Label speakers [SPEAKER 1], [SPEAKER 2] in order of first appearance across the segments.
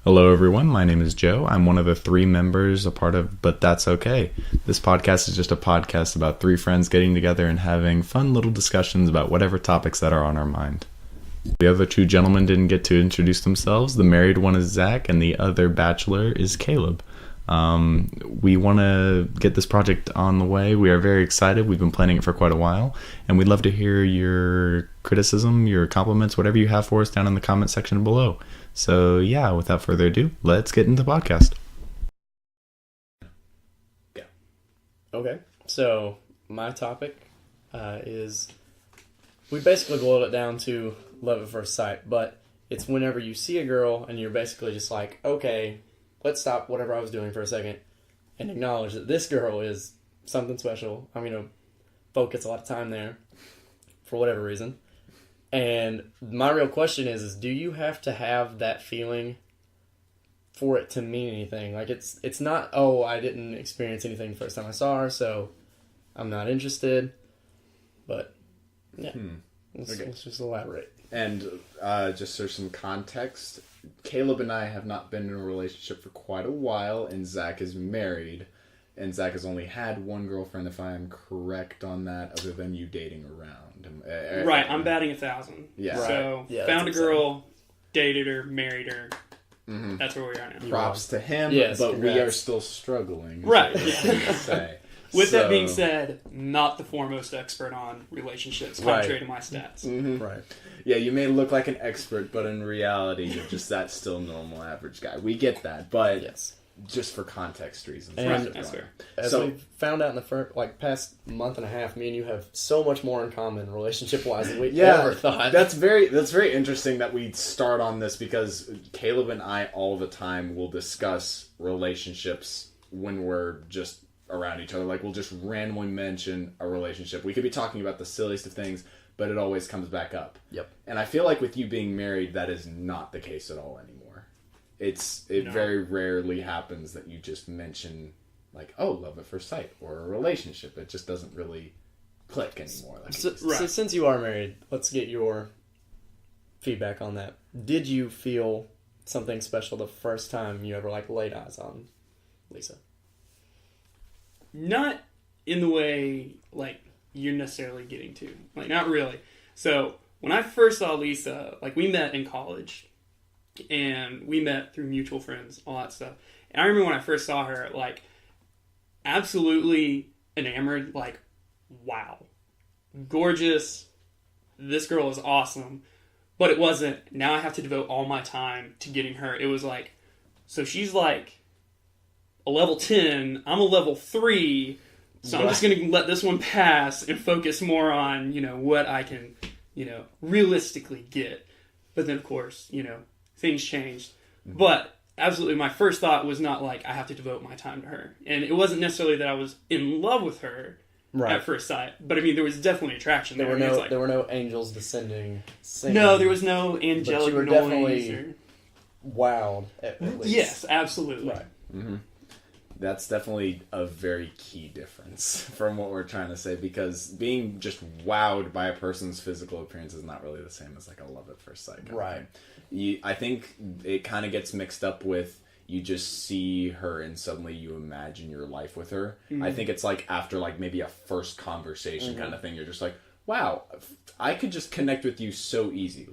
[SPEAKER 1] Hello, everyone. My name is Joe. I'm one of the three members a part of But That's Okay. This podcast is just a podcast about three friends getting together and having fun little discussions about whatever topics that are on our mind. The other two gentlemen didn't get to introduce themselves. The married one is Zach, and the other bachelor is Caleb. We want to get this project on the way. We are very excited. We've been planning it for quite a while, and we'd love to hear your criticism, your compliments, whatever you have for us down in the comment section below. So yeah, without further ado, let's get into the podcast.
[SPEAKER 2] Yeah. Okay. So my topic is, we basically boiled it down to love at first sight, but it's whenever you see a girl and you're basically just like, okay, let's stop whatever I was doing for a second and acknowledge that this girl is something special. I'm going to focus a lot of time there for whatever reason. And my real question is do you have to have that feeling for it to mean anything? Like, it's not, oh, I didn't experience anything the first time I saw her, so I'm not interested. But, yeah, let's just elaborate.
[SPEAKER 3] And just for some context, Caleb and I have not been in a relationship for quite a while, and Zach is married. And Zach has only had one girlfriend, if I am correct on that, other than you dating around.
[SPEAKER 4] Right, I'm batting 1,000.
[SPEAKER 3] Yeah.
[SPEAKER 4] So,
[SPEAKER 2] yeah,
[SPEAKER 4] found a girl, dated her, married her. Mm-hmm. That's where we are now.
[SPEAKER 3] Props to him,
[SPEAKER 2] yes,
[SPEAKER 3] but
[SPEAKER 2] congrats.
[SPEAKER 3] We are still struggling.
[SPEAKER 4] Right.
[SPEAKER 3] Say.
[SPEAKER 4] With that being said, not the foremost expert on relationships, contrary to my stats.
[SPEAKER 3] Mm-hmm. Right. Yeah, you may look like an expert, but in reality, you're just that still normal average guy. We get that, but
[SPEAKER 2] yes,
[SPEAKER 3] just for context reasons.
[SPEAKER 2] And
[SPEAKER 4] that's fair.
[SPEAKER 2] As we found out in the past month and a half, me and you have so much more in common relationship-wise than we ever thought.
[SPEAKER 3] That's very interesting that we start on this, because Caleb and I all the time will discuss relationships when we're just around each other. Like, we'll just randomly mention a relationship. We could be talking about the silliest of things, but it always comes back up.
[SPEAKER 2] Yep.
[SPEAKER 3] And I feel like with you being married, that is not the case at all anymore. It very rarely happens that you just mention, like, oh, love at first sight, or a relationship. It just doesn't really click anymore.
[SPEAKER 2] So since you are married, let's get your feedback on that. Did you feel something special the first time you ever laid eyes on Lisa?
[SPEAKER 4] Not in the way you're necessarily getting to. Not really. So when I first saw Lisa, we met in college. And we met through mutual friends, all that stuff. And I remember when I first saw her, absolutely enamored, wow. Gorgeous. This girl is awesome. But it wasn't, now I have to devote all my time to getting her. It was so she's a level 10, I'm a level 3, so I'm just going to let this one pass and focus more on, what I can, realistically get. But then, of course, things changed. But absolutely, my first thought was not I have to devote my time to her. And it wasn't necessarily that I was in love with her at first sight. But I mean, there was definitely attraction there.
[SPEAKER 2] There were no angels descending, singing.
[SPEAKER 4] No, there was no angelic
[SPEAKER 2] but you were
[SPEAKER 4] noise.
[SPEAKER 2] Definitely wowed, at least.
[SPEAKER 4] Yes, absolutely.
[SPEAKER 2] Right.
[SPEAKER 3] Mm-hmm. That's definitely a very key difference from what we're trying to say, because being just wowed by a person's physical appearance is not really the same as a love at first sight.
[SPEAKER 2] Right.
[SPEAKER 3] I think it kind of gets mixed up with you just see her and suddenly you imagine your life with her. Mm-hmm. I think it's after maybe a first conversation kind of thing. You're just wow, I could just connect with you so easy.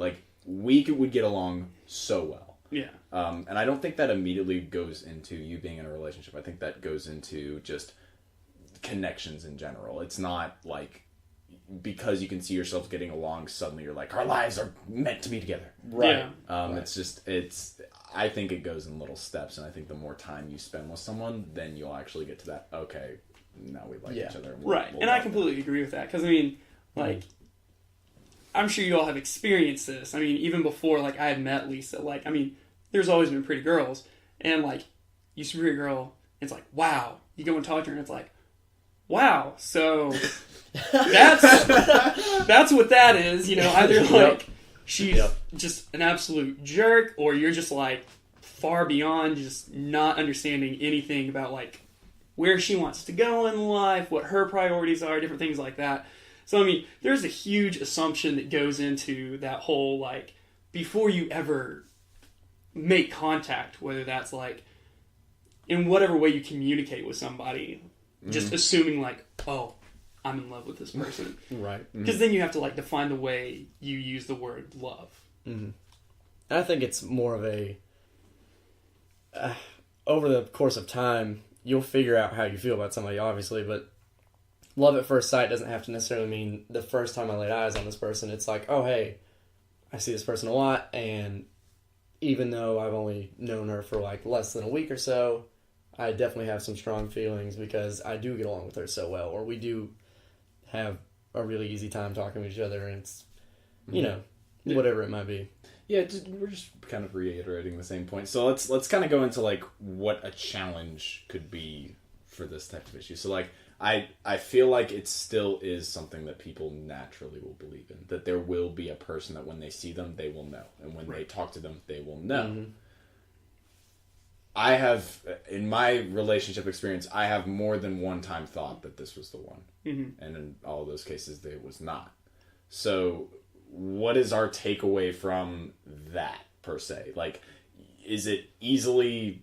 [SPEAKER 3] We would get along so well.
[SPEAKER 4] Yeah.
[SPEAKER 3] And I don't think that immediately goes into you being in a relationship. I think that goes into just connections in general. It's not because you can see yourselves getting along, suddenly you're our lives are meant to be together.
[SPEAKER 2] Right.
[SPEAKER 4] Yeah.
[SPEAKER 3] It's I think it goes in little steps, and I think the more time you spend with someone, then you'll actually get to that, okay, now we like each other.
[SPEAKER 4] Right. And I completely agree with that, because I mean, I'm sure you all have experienced this. I mean, even before I had met Lisa, I mean, there's always been pretty girls, and you see a pretty girl, and it's wow. You go and talk to her, and it's wow. So that's what that is. Either she's just an absolute jerk, or you're just far beyond just not understanding anything about where she wants to go in life, what her priorities are, different things like that. So, I mean, there's a huge assumption that goes into that whole, before you ever make contact, whether that's like in whatever way you communicate with somebody, just assuming like, oh, I'm in love with this person.
[SPEAKER 2] Right.
[SPEAKER 4] Because then you have to like define the way you use the word love.
[SPEAKER 2] And I think it's more of a over the course of time, you'll figure out how you feel about somebody, obviously, but love at first sight doesn't have to necessarily mean the first time I laid eyes on this person. It's like, oh, hey, I see this person a lot, and even though I've only known her for like less than a week or so, I definitely have some strong feelings because I do get along with her so well, or we do have a really easy time talking to each other, and it's, you know, whatever it might be.
[SPEAKER 3] Yeah, we're just kind of reiterating the same point. So let's kind of go into like what a challenge could be for this type of issue. So like I feel like it still is something that people naturally will believe in, that there will be a person that when they see them they will know, and when they talk to them they will know. I have, in my relationship experience, I have more than one time thought that this was the one, and in all of those cases it was not. So what is our takeaway from that, per se? Like, is it easily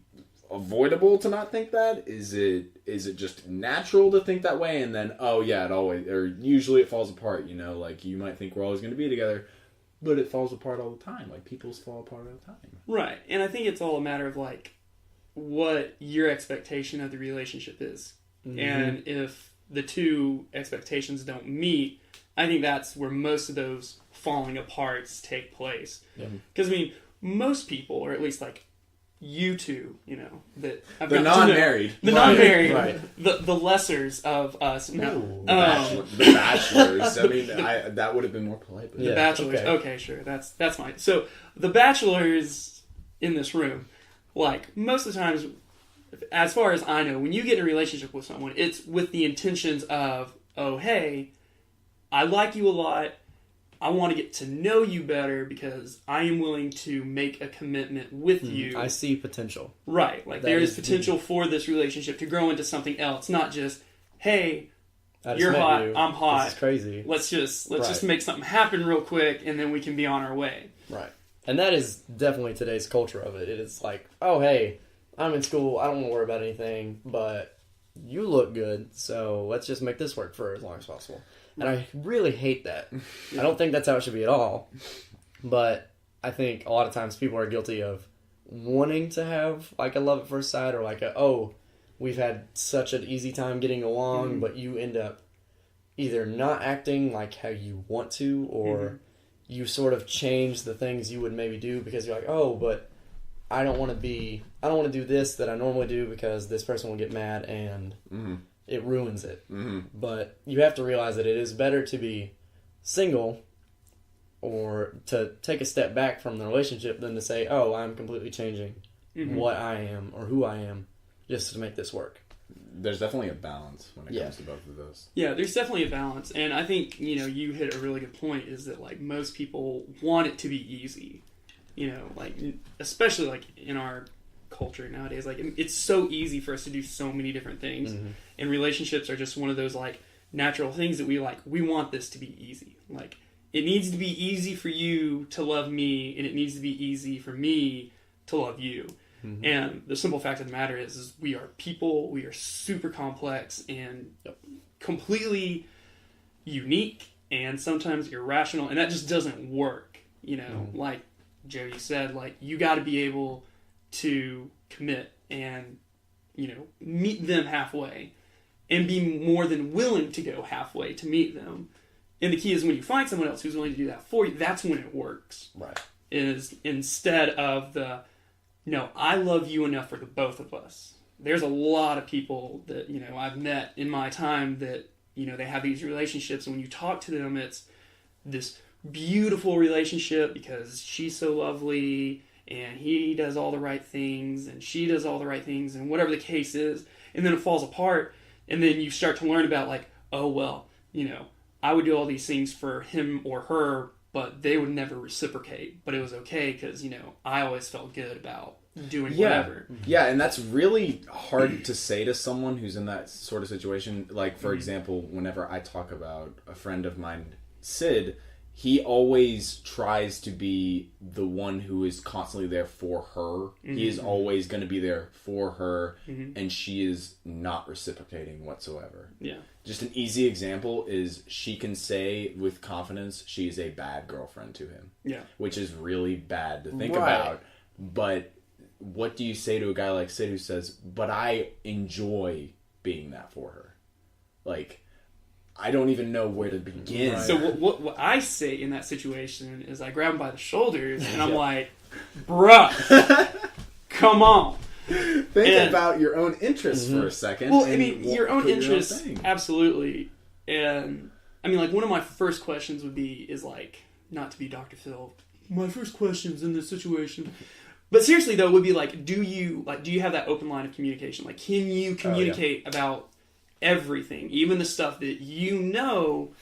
[SPEAKER 3] avoidable to not think that? Is it just natural to think that way, and then, oh yeah, it always, or usually it falls apart, you know, like you might think we're always going to be together, but it falls apart all the time. Like, people's fall apart all the time.
[SPEAKER 4] Right. And I think it's all a matter of like what your expectation of the relationship is. And if the two expectations don't meet, I think that's where most of those falling aparts take place. Because, I mean, most people, or at least like you two, you know, that I've
[SPEAKER 3] The
[SPEAKER 4] gotten to know-
[SPEAKER 3] non-married.
[SPEAKER 4] the non-married,
[SPEAKER 2] Right.
[SPEAKER 4] the lessers of us. No,
[SPEAKER 3] The bachelors. I mean, that would have been more polite. But
[SPEAKER 4] the bachelors. Okay, sure, that's fine. So the bachelors in this room, like most of the times, as far as I know, when you get in a relationship with someone, it's with the intentions of, oh, hey, I like you a lot. I want to get to know you better because I am willing to make a commitment with you.
[SPEAKER 2] I see potential.
[SPEAKER 4] Right. Like,
[SPEAKER 2] That
[SPEAKER 4] there is
[SPEAKER 2] is
[SPEAKER 4] potential for this relationship to grow into something else, not just, hey,
[SPEAKER 2] I just
[SPEAKER 4] you're
[SPEAKER 2] met
[SPEAKER 4] hot,
[SPEAKER 2] you.
[SPEAKER 4] I'm hot.
[SPEAKER 2] This is crazy.
[SPEAKER 4] Let's just
[SPEAKER 2] Right.
[SPEAKER 4] make something happen real quick, and then we can be on our way.
[SPEAKER 2] Right. And that is definitely today's culture of it. It is like, oh, hey, I'm in school. I don't want to worry about anything, but you look good, so let's just make this work for as long as possible. And I really hate that. I don't think that's how it should be at all. But I think a lot of times people are guilty of wanting to have like a love at first sight, or like we've had such an easy time getting along, but you end up either not acting like how you want to, or you sort of change the things you would maybe do because you're like, oh, but I don't want to do this that I normally do because this person will get mad and it ruins it. But you have to realize that it is better to be single or to take a step back from the relationship than to say, oh, I'm completely changing what I am or who I am just to make this work.
[SPEAKER 3] There's definitely a balance when it comes to both of those.
[SPEAKER 4] Yeah, there's definitely a balance. And I think, you know, you hit a really good point, is that like most people want it to be easy. You know, like, especially like in our culture nowadays, like it's so easy for us to do so many different things, and relationships are just one of those like natural things that we want this to be easy. Like, it needs to be easy for you to love me, and it needs to be easy for me to love you. And the simple fact of the matter is we are people, we are super complex and completely unique and sometimes irrational, and that just doesn't work. You know, like Joe, you said, like, you got to be able to commit and, you know, meet them halfway and be more than willing to go halfway to meet them. And the key is when you find someone else who's willing to do that for you, that's when it works.
[SPEAKER 2] Right.
[SPEAKER 4] Is instead of the, no, I love you enough for the both of us. There's a lot of people that, you know, I've met in my time that, you know, they have these relationships, and when you talk to them, it's this beautiful relationship because she's so lovely and he does all the right things and she does all the right things and whatever the case is, and then it falls apart, and then you start to learn about like, oh, well, you know, I would do all these things for him or her, but they would never reciprocate, but it was okay because, you know, I always felt good about doing whatever.
[SPEAKER 3] Yeah, and that's really hard to say to someone who's in that sort of situation. Like, for example, whenever I talk about a friend of mine, Sid, he always tries to be the one who is constantly there for her. He is always going to be there for her, and she is not reciprocating whatsoever.
[SPEAKER 4] Yeah.
[SPEAKER 3] Just an easy example is she can say with confidence she is a bad girlfriend to him.
[SPEAKER 4] Yeah.
[SPEAKER 3] Which is really bad to think
[SPEAKER 2] Right.
[SPEAKER 3] about. But what do you say to a guy like Sid who says, but I enjoy being that for her? Like, I don't even know where to begin.
[SPEAKER 2] Right.
[SPEAKER 4] So what I say in that situation is I grab him by the shoulders and I'm like, bruh, come on.
[SPEAKER 3] Think about your own interests for a second.
[SPEAKER 4] Well, I
[SPEAKER 3] and
[SPEAKER 4] mean, your own
[SPEAKER 3] put
[SPEAKER 4] interests,
[SPEAKER 3] thing.
[SPEAKER 4] absolutely. And I mean, like, one of my first questions is like, not to be Dr. Phil, my first questions in this situation. But seriously though, would be like, do you have that open line of communication? Like, can you communicate about everything, even the stuff that you know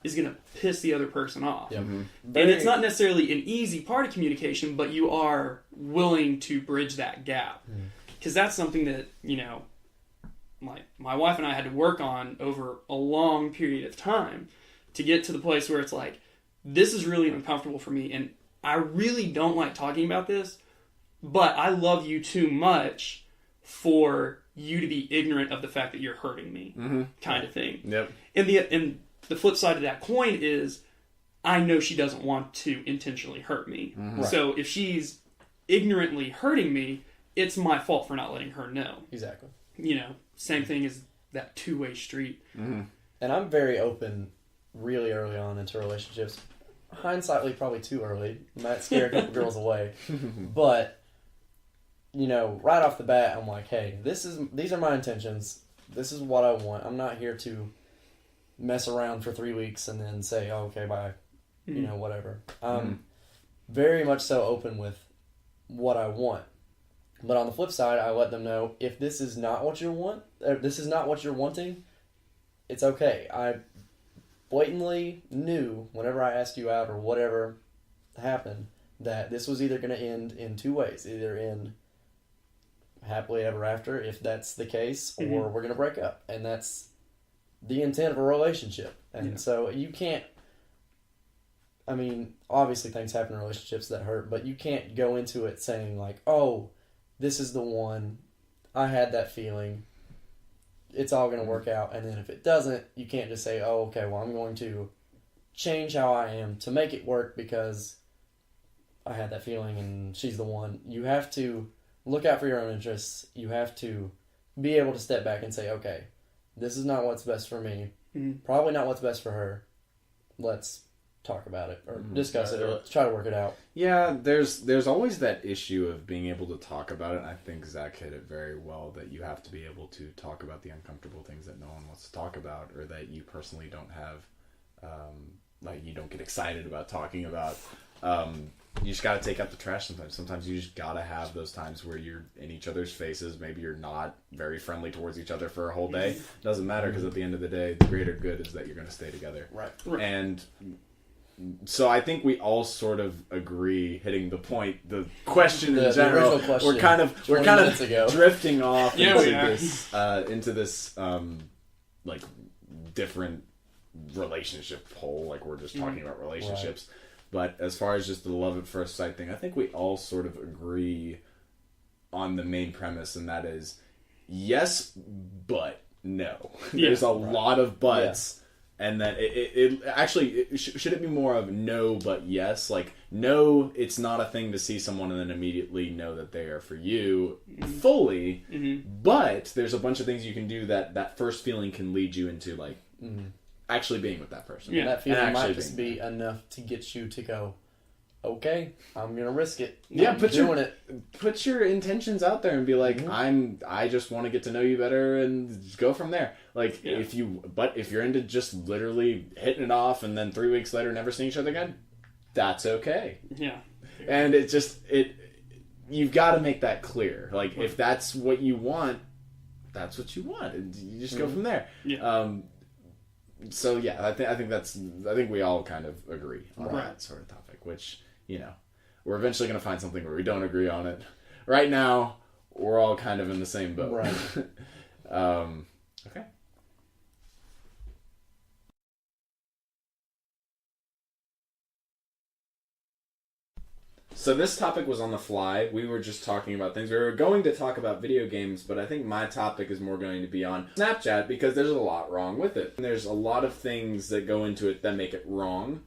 [SPEAKER 4] is going to piss the other person off?
[SPEAKER 2] Yep.
[SPEAKER 4] And it's not necessarily an easy part of communication, but you are willing to bridge that gap. Because that's something that, like, my wife and I had to work on over a long period of time to get to the place where it's like, this is really uncomfortable for me, and I really don't like talking about this, but I love you too much for you to be ignorant of the fact that you're hurting me, kind of thing.
[SPEAKER 3] Yep.
[SPEAKER 4] And the flip side of that coin is, I know she doesn't want to intentionally hurt me. So if she's ignorantly hurting me, it's my fault for not letting her know.
[SPEAKER 2] Exactly.
[SPEAKER 4] Same thing as that two-way street.
[SPEAKER 2] And I'm very open really early on into relationships. Hindsightly, probably too early. Might scare a couple girls away. But, right off the bat, I'm like, hey, these are my intentions. This is what I want. I'm not here to mess around for 3 weeks and then say, oh, okay, bye. Whatever. I'm very much so open with what I want. But on the flip side, I let them know, if this is not what you want, or this is not what you're wanting, it's okay. I blatantly knew whenever I asked you out or whatever happened that this was either going to end in two ways. Either in happily ever after, if that's the case, or we're going to break up. And that's the intent of a relationship. And so you can't, I mean, obviously things happen in relationships that hurt, but you can't go into it saying like, oh, this is the one, I had that feeling, it's all going to work out. And then if it doesn't, you can't just say, oh, okay, well, I'm going to change how I am to make it work because I had that feeling and she's the one. You have to look out for your own interests. You have to be able to step back and say, okay, this is not what's best for me. Probably not what's best for her. Let's talk about it or discuss it or try to work it out.
[SPEAKER 3] Yeah, there's always that issue of being able to talk about it. And I think Zach hit it very well, that you have to be able to talk about the uncomfortable things that no one wants to talk about, or that you personally don't have, like, you don't get excited about talking about. You just got to take out the trash sometimes. Sometimes you just got to have those times where you're in each other's faces. Maybe you're not very friendly towards each other for a whole day. Doesn't matter, because at the end of the day, the greater good is that you're going to stay together.
[SPEAKER 2] Right.
[SPEAKER 3] And so I think we all sort of agree, hitting the point, the question in general.
[SPEAKER 2] original question,
[SPEAKER 3] we're kind of
[SPEAKER 2] ago.
[SPEAKER 3] drifting off
[SPEAKER 4] Yeah,
[SPEAKER 3] into this like different relationship hole. Like, we're just talking about relationships. Right. But as far as just the love at first sight thing, I think we all sort of agree on the main premise, and that is yes, but no. There's a lot of buts. Yeah. And that it actually, should it be more of no but yes? Like, no, it's not a thing to see someone and then immediately know that they are for you fully. But there's a bunch of things you can do that first feeling can lead you into, like, actually being with that person.
[SPEAKER 2] Yeah. And that feeling might just be enough to get you to go, okay, I'm going to risk it.
[SPEAKER 3] Yeah,
[SPEAKER 2] put
[SPEAKER 3] your intentions out there and be like, I just want to get to know you better, and just go from there. Like, if you're into just literally hitting it off and then 3 weeks later never seeing each other again, that's okay.
[SPEAKER 4] Yeah.
[SPEAKER 3] And you've got to make that clear. Like, if that's what you want, that's what you want, and you just go from there.
[SPEAKER 4] Yeah.
[SPEAKER 3] So yeah, I think we all kind of agree on that sort of topic, which, we're eventually going to find something where we don't agree on it. Right now, we're all kind of in the same boat.
[SPEAKER 2] Right.
[SPEAKER 3] Okay. So this topic was on the fly. We were just talking about things. We were going to talk about video games, but I think my topic is more going to be on Snapchat because there's a lot wrong with it. And there's a lot of things that go into it that make it wrong.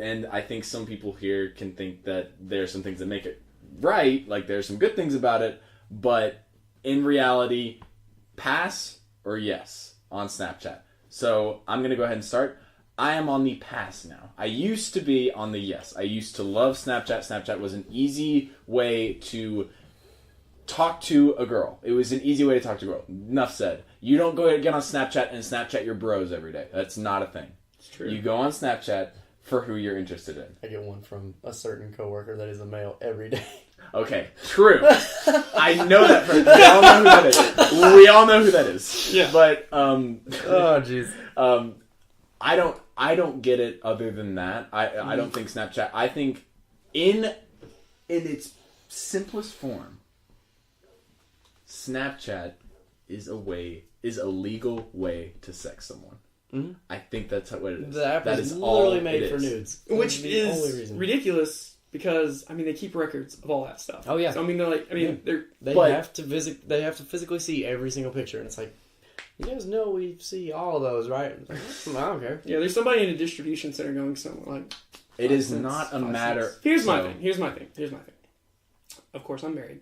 [SPEAKER 3] And I think some people here can think that there's some things that make it right, like there's some good things about it, but in reality, pass or yes on Snapchat. So I'm going to go ahead and start. I am on the pass now. I used to be on the yes. I used to love Snapchat. Snapchat was an easy way to talk to a girl. It was an easy way to talk to a girl. Enough said. You don't go get on Snapchat and Snapchat your bros every day. That's not a thing.
[SPEAKER 2] It's true.
[SPEAKER 3] You go on Snapchat for who you're interested in.
[SPEAKER 2] I get one from a certain coworker that is a male every day.
[SPEAKER 3] Okay, true. I know that person. We all know who that is. We all know who that is.
[SPEAKER 4] Yeah.
[SPEAKER 3] But
[SPEAKER 2] Oh, jeez.
[SPEAKER 3] I don't get it other than that. I don't think Snapchat. I think in its simplest form, Snapchat is a legal way to sex someone.
[SPEAKER 2] Mm-hmm.
[SPEAKER 3] I think that's what it is.
[SPEAKER 2] The app
[SPEAKER 3] that
[SPEAKER 2] is
[SPEAKER 3] is
[SPEAKER 2] literally
[SPEAKER 3] all
[SPEAKER 2] made
[SPEAKER 3] it
[SPEAKER 2] for
[SPEAKER 3] is.
[SPEAKER 2] nudes.
[SPEAKER 4] Which
[SPEAKER 2] That's the only
[SPEAKER 4] is
[SPEAKER 2] reason.
[SPEAKER 4] ridiculous because, I mean, they keep records of all that stuff.
[SPEAKER 2] Oh, yeah.
[SPEAKER 4] So, I mean, they're like,
[SPEAKER 2] They
[SPEAKER 3] But-
[SPEAKER 2] have to physically see every single picture, and it's like, you guys know we see all of those, right? It's like, I don't care.
[SPEAKER 4] yeah, there's somebody in a distribution center going somewhere like,
[SPEAKER 3] It is
[SPEAKER 2] 5
[SPEAKER 3] not a
[SPEAKER 2] cents, 5
[SPEAKER 3] matter.
[SPEAKER 2] cents.
[SPEAKER 4] Here's my
[SPEAKER 3] so-
[SPEAKER 4] thing. Here's my thing. Of course, I'm married.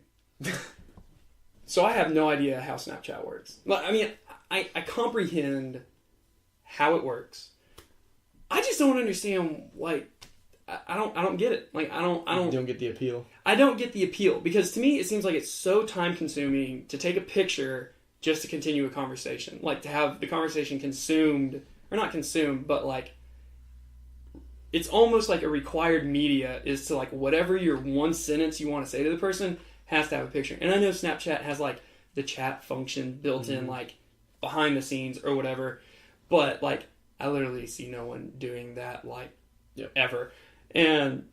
[SPEAKER 4] So I have no idea how Snapchat works. Like, I mean, I comprehend how it works. I just don't understand. Like, I don't get it. Like, I
[SPEAKER 2] You don't get the appeal.
[SPEAKER 4] I don't get the appeal because to me it seems like it's so time consuming to take a picture just to continue a conversation. Like to have the conversation consumed or not consumed, but like it's almost like a required media is to like whatever your one sentence you want to say to the person has to have a picture. And I know Snapchat has like the chat function built in like behind the scenes or whatever, but like I literally see no one doing that like ever. And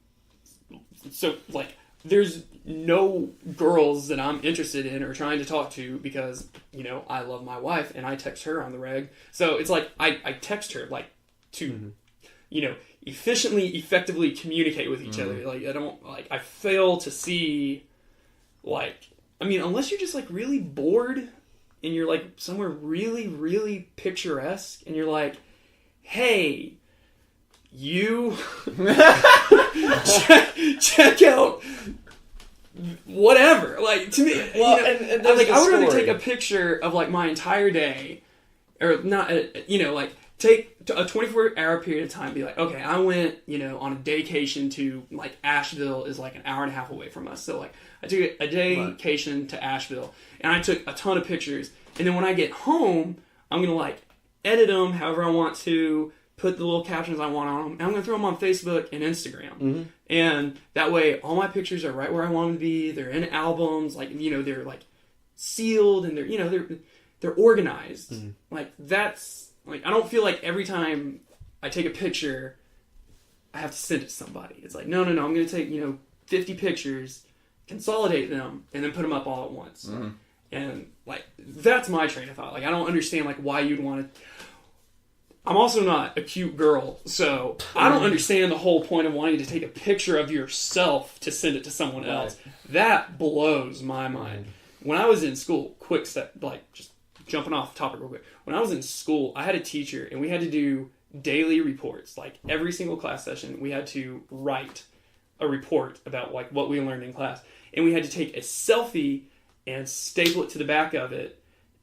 [SPEAKER 4] so like there's no girls that I'm interested in or trying to talk to because, you know, I love my wife and I text her on the reg. So it's like I text her like to, you know, effectively communicate with each other. Like I fail to see like, I mean, unless you're just like really bored and you're like somewhere really, really picturesque and you're like, hey, you check out whatever. Like to me,
[SPEAKER 2] Well,
[SPEAKER 4] you know,
[SPEAKER 2] and
[SPEAKER 4] I, like
[SPEAKER 2] there's
[SPEAKER 4] I would
[SPEAKER 2] the
[SPEAKER 4] rather
[SPEAKER 2] story.
[SPEAKER 4] take a picture of like my entire day, or not. You know, like take a 24-hour period of time. Be like, okay, I went, you know, on a daycation to like Asheville is like an hour and a half away from us. So like I took a daycation to Asheville, and I took a ton of pictures. And then when I get home, I'm gonna like edit them however I want to. Put the little captions I want on them, and I'm going to throw them on Facebook and Instagram. And that way, all my pictures are right where I want them to be. They're in albums, like, you know, they're, like, sealed, and they're, you know, they're organized. Like, that's, like, I don't feel like every time I take a picture, I have to send it to somebody. It's like, no, I'm going to take, you know, 50 pictures, consolidate them, and then put them up all at once. And, like, that's my train of thought. Like, I don't understand, like, why you'd want to... I'm also not a cute girl, so I don't understand the whole point of wanting to take a picture of yourself to send it to someone else. That blows my mind. When I was in school, quick step, like just jumping off the topic real quick. When I was in school, I had a teacher, and we had to do daily reports. Like every single class session, we had to write a report about like what we learned in class, and we had to take a selfie and staple it to the back of it,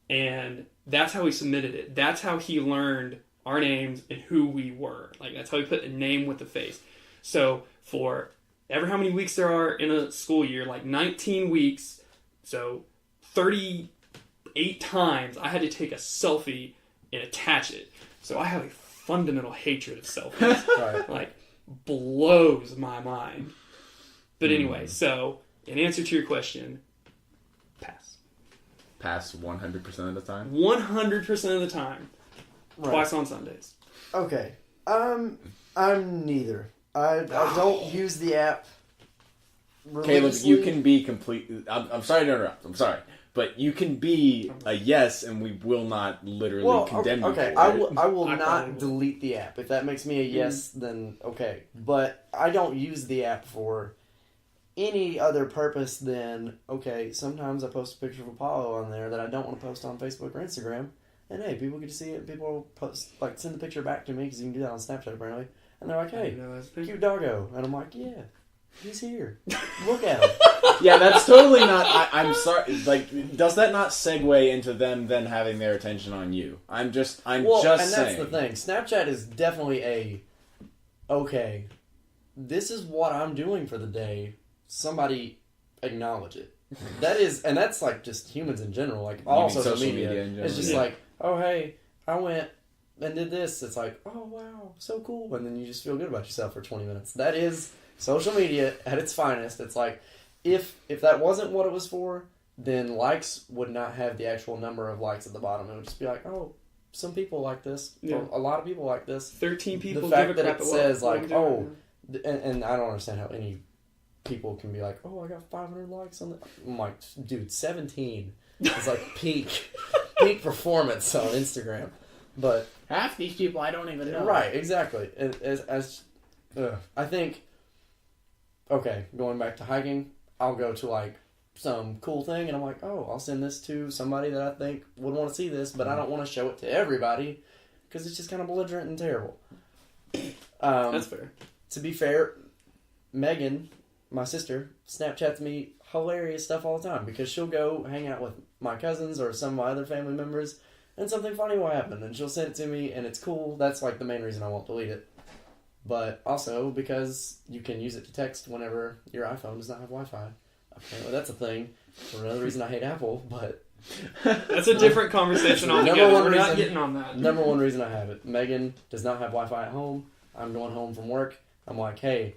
[SPEAKER 4] and that's how we submitted it. That's how he learned our names and who we were. Like, that's how we put a name with the face. So, for ever how many weeks there are in a school year, like 19 weeks, so 38 times, I had to take a selfie and attach it. So, I have a fundamental hatred of selfies.
[SPEAKER 2] Right.
[SPEAKER 4] Like, blows my mind. But anyway, so, in answer to your question, pass.
[SPEAKER 3] Pass 100% of the time?
[SPEAKER 4] 100% of the time.
[SPEAKER 2] Right.
[SPEAKER 4] Twice on Sundays.
[SPEAKER 2] Okay. I'm neither. I don't use the app.
[SPEAKER 3] Caleb, you can be complete. I'm sorry to interrupt. I'm sorry. But you can be a yes, and we will not literally condemn you.
[SPEAKER 2] Okay,
[SPEAKER 3] for
[SPEAKER 2] I
[SPEAKER 3] it.
[SPEAKER 2] will
[SPEAKER 4] I
[SPEAKER 2] not
[SPEAKER 4] probably will.
[SPEAKER 2] delete the app. If that makes me a yes, then okay. But I don't use the app for any other purpose than, okay, sometimes I post a picture of Apollo on there that I don't want to post on Facebook or Instagram, and hey, people get to see it, and people will post, like, send the picture back to me, because you can do that on Snapchat apparently, and they're like, hey, cute doggo, and I'm like, yeah, he's here, look at him.
[SPEAKER 3] Yeah, that's totally not. I'm sorry. Like, does that not segue into them then having their attention on you? I'm just
[SPEAKER 2] and
[SPEAKER 3] saying.
[SPEAKER 2] that's the thing. Snapchat is definitely okay, this is what I'm doing for the day. Somebody acknowledge it. And that's like just humans in general. Like all social media in general. It's just like, oh hey, I went and did this. It's like, oh wow, so cool. And then you just feel good about yourself for 20 minutes. That is social media at its finest. It's like, if that wasn't what it was for, then likes would not have the actual number of likes at the bottom. It would just be like, oh, some people like this.
[SPEAKER 4] Yeah.
[SPEAKER 2] A lot of people like this.
[SPEAKER 4] 13 people.
[SPEAKER 2] The fact
[SPEAKER 4] give a
[SPEAKER 2] that
[SPEAKER 4] crap
[SPEAKER 2] it
[SPEAKER 4] about
[SPEAKER 2] says
[SPEAKER 4] what
[SPEAKER 2] like,
[SPEAKER 4] we're
[SPEAKER 2] oh,
[SPEAKER 4] doing.
[SPEAKER 2] and I don't understand how any people can be like, oh, I got 500 likes on the. I'm like, dude, 17 is like peak performance on Instagram. But
[SPEAKER 3] half these people I don't even know.
[SPEAKER 2] Right, exactly. I think. Okay, going back to hiking, I'll go to like some cool thing, and I'm like, oh, I'll send this to somebody that I think would want to see this, but I don't want to show it to everybody because it's just kind of belligerent and terrible.
[SPEAKER 4] That's fair.
[SPEAKER 2] To be fair, Megan, my sister, Snapchats me hilarious stuff all the time because she'll go hang out with my cousins or some of my other family members, and something funny will happen, and she'll send it to me, and it's cool. That's like the main reason I won't delete it. But also because you can use it to text whenever your iPhone does not have Wi-Fi. Apparently that's a thing. For another reason I hate Apple, but...
[SPEAKER 4] That's a different conversation altogether. We're not getting on that.
[SPEAKER 2] Number one reason I have it. Megan does not have Wi-Fi at home. I'm going home from work. I'm like, hey,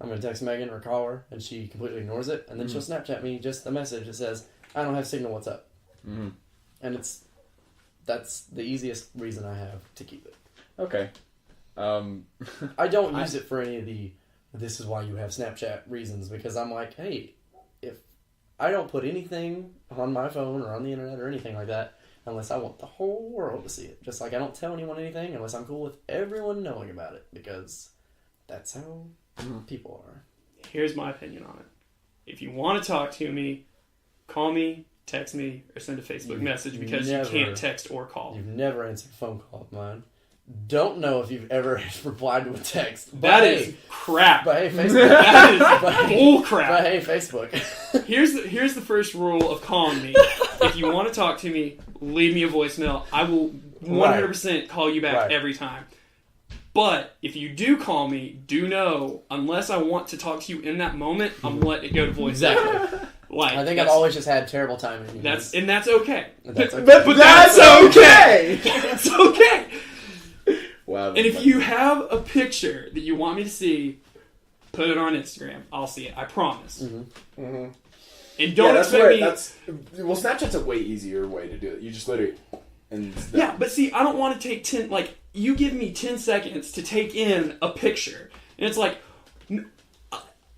[SPEAKER 2] I'm going to text Megan or call her, and she completely ignores it. And then she'll Snapchat me just a message that says, I don't have signal, what's up?
[SPEAKER 3] Mm-hmm.
[SPEAKER 2] And that's the easiest reason I have to keep it.
[SPEAKER 3] Okay.
[SPEAKER 2] I don't use it for any of the this is why you have Snapchat reasons, because I'm like, hey, if I don't put anything on my phone or on the internet or anything like that unless I want the whole world to see it. Just like I don't tell anyone anything unless I'm cool with everyone knowing about it, because that's how people are.
[SPEAKER 4] Here's my opinion on it. If you want to talk to me, call me, text me, or send a Facebook message, because you can't text or call.
[SPEAKER 2] You've never answered a phone call of mine. Don't know if you've ever replied to a text.
[SPEAKER 4] That is crap.
[SPEAKER 2] But hey, Facebook.
[SPEAKER 4] That is bull crap.
[SPEAKER 2] But hey, Facebook.
[SPEAKER 4] Here's the first rule of calling me. If you want to talk to me, leave me a voicemail. I will 100% call you back every time. But if you do call me, do know, unless I want to talk to you in that moment, I'm going to let it go to voicemail.
[SPEAKER 2] Exactly.
[SPEAKER 4] Like,
[SPEAKER 2] I think I've always just had terrible timing.
[SPEAKER 4] And that's okay.
[SPEAKER 2] That's okay.
[SPEAKER 4] But that's okay. That's okay.
[SPEAKER 3] Wow.
[SPEAKER 4] And if you have a picture that you want me to see, put it on Instagram. I'll see it. I promise.
[SPEAKER 2] Mm-hmm. Mm-hmm.
[SPEAKER 4] And don't expect me...
[SPEAKER 3] Well, Snapchat's a way easier way to do it. You just literally...
[SPEAKER 4] Yeah, but see, I don't want to take 10... Like, you give me 10 seconds to take in a picture. And it's like...